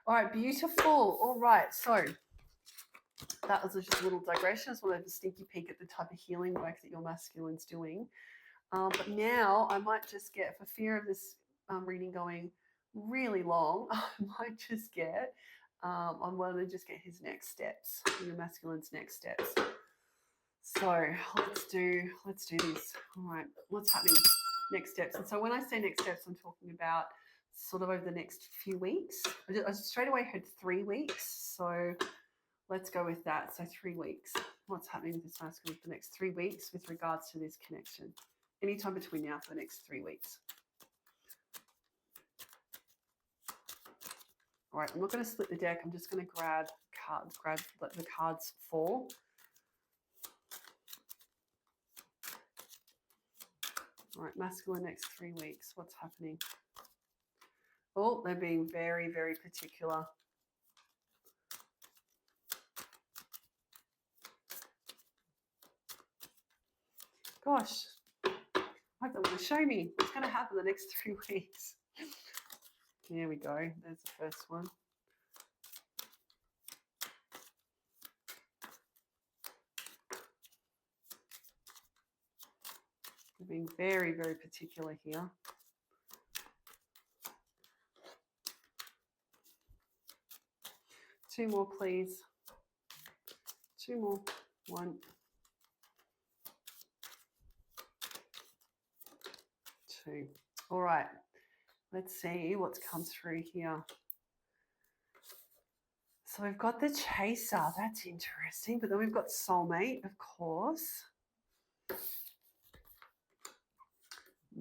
All right, beautiful. All right, so that was just a little digression. I just wanted a sneaky peek at the type of healing work that your masculine's doing. But now I might just get, for fear of this reading going really long, I might just get, I want to just get his next steps, your masculine's next steps. So let's do this. All right, what's happening? Next steps. And so when I say next steps, I'm talking about sort of over the next few weeks. I straight away had 3 weeks. So let's go with that. So 3 weeks. What's happening with this masculine for the next 3 weeks with regards to this connection? Anytime between now for the next 3 weeks. All right, I'm not going to split the deck. I'm just going to let the cards fall. All right, masculine next 3 weeks. What's happening? Oh, they're being very, very particular. Gosh, I hope they want to show me what's going to happen the next 3 weeks. There we go. There's the first one. They're being very, very particular here. Two more, please. Two more. One. Two. All right. Let's see what's come through here. So we've got the chaser. That's interesting. But then we've got soulmate, of course.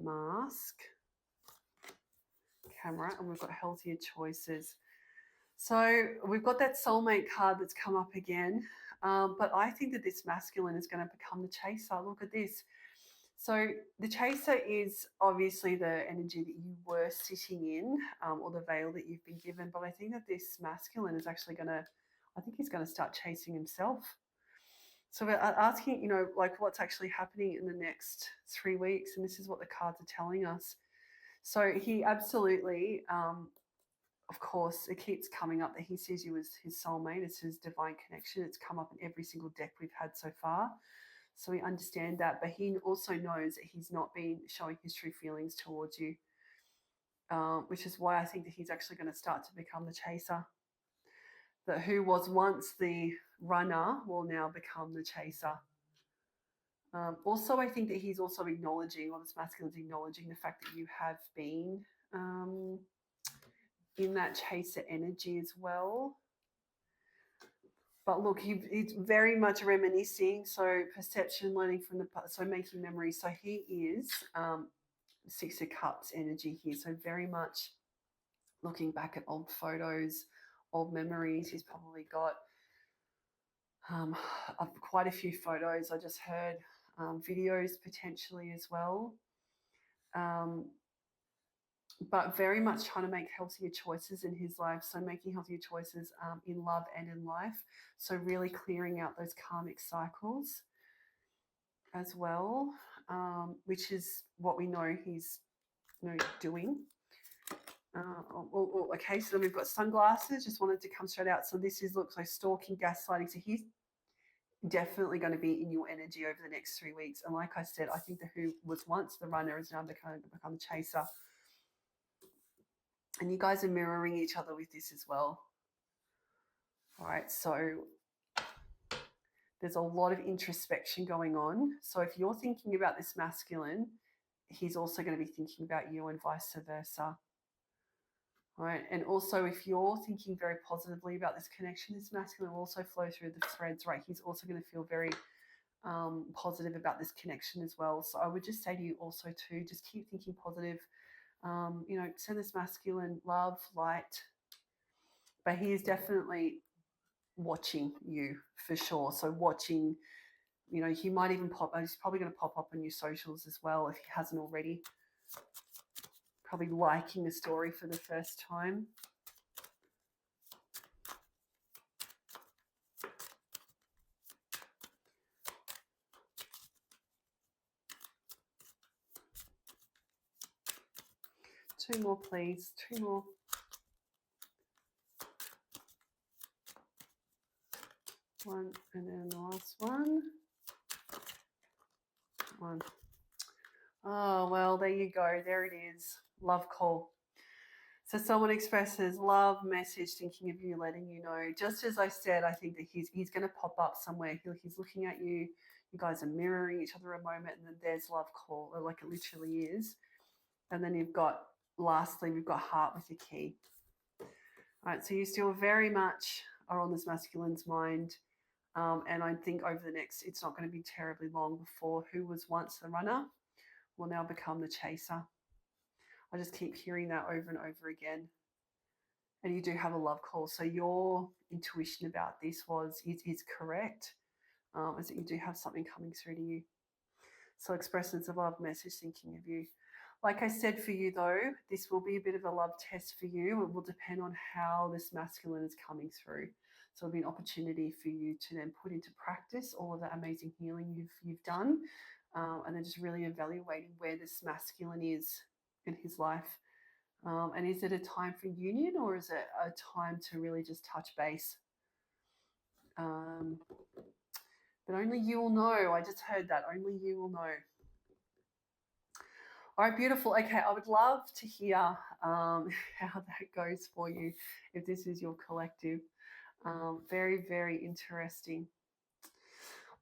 Mask. Camera. And we've got healthier choices. So we've got that soulmate card that's come up again. But I think that this masculine is going to become the chaser. Look at this. So the chaser is obviously the energy that you were sitting in, or the veil that you've been given. But I think that this masculine is actually going to, I think he's going to start chasing himself. So we're asking, you know, like what's actually happening in the next 3 weeks. And this is what the cards are telling us. So he absolutely, of course, it keeps coming up that he sees you as his soulmate, it's his divine connection. It's come up in every single deck we've had so far. So we understand that, but he also knows that he's not been showing his true feelings towards you, which is why I think that he's actually going to start to become the chaser. That who was once the runner will now become the chaser. Also, I think that he's also acknowledging, or this masculine is acknowledging the fact that you have been in that chaser energy as well. But look, he's very much reminiscing. So perception, learning from the past, so making memories. So he is Six of Cups energy here. So very much looking back at old photos, old memories. He's probably got quite a few photos. I just heard videos potentially as well. But very much trying to make healthier choices in his life. So making healthier choices in love and in life. So really clearing out those karmic cycles as well, which is what we know he's doing. Okay, so then we've got sunglasses. Just wanted to come straight out. So this looks like stalking, gaslighting. So he's definitely going to be in your energy over the next 3 weeks. And like I said, I think the who was once the runner is now become the chaser. And you guys are mirroring each other with this as well. All right, so there's a lot of introspection going on. So if you're thinking about this masculine, he's also going to be thinking about you and vice versa. All right, and also if you're thinking very positively about this connection, this masculine will also flow through the threads, right? He's also going to feel very positive about this connection as well. So I would just say to you also too, just keep thinking positive. Send this masculine love, light. But he is definitely watching you for sure. So watching, he might even he's probably going to pop up on your socials as well if he hasn't already. Probably liking the story for the first time. Two more, please. Two more. One, and then the last one. One. Oh, well, there you go. There it is. Love call. So someone expresses love, message, thinking of you, letting you know. Just as I said, I think that he's going to pop up somewhere. He's looking at you. You guys are mirroring each other a moment, and then there's love call, or like it literally is. And then lastly, we've got heart with your key. All right, so you still very much are on this masculine's mind. And I think over the next, it's not going to be terribly long before who was once the runner will now become the chaser. I just keep hearing that over and over again. And you do have a love call. So your intuition about this is correct, is that you do have something coming through to you. So expressions of love, message thinking of you. Like I said, for you though, this will be a bit of a love test for you. It will depend on how this masculine is coming through. So it'll be an opportunity for you to then put into practice all of that amazing healing you've done, and then just really evaluating where this masculine is in his life. And is it a time for union, or is it a time to really just touch base? Um, but only you will know. I just heard that. Only you will know. All right, beautiful. Okay, I would love to hear how that goes for you if this is your collective. Very, very interesting.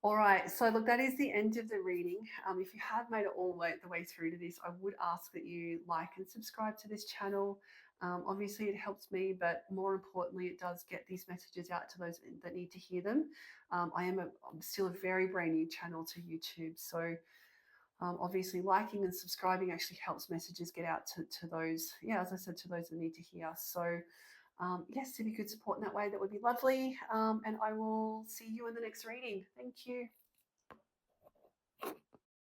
All right, so look, that is the end of the reading. If you have made it all the way through to this, I would ask that you like and subscribe to this channel. Obviously, it helps me, but more importantly, it does get these messages out to those that need to hear them. I'm still a very brand new channel to YouTube, so obviously liking and subscribing actually helps messages get out to those, yeah, as I said, to those that need to hear. So yes, if you could support in that way, that would be lovely. And I will see you in the next reading. Thank you.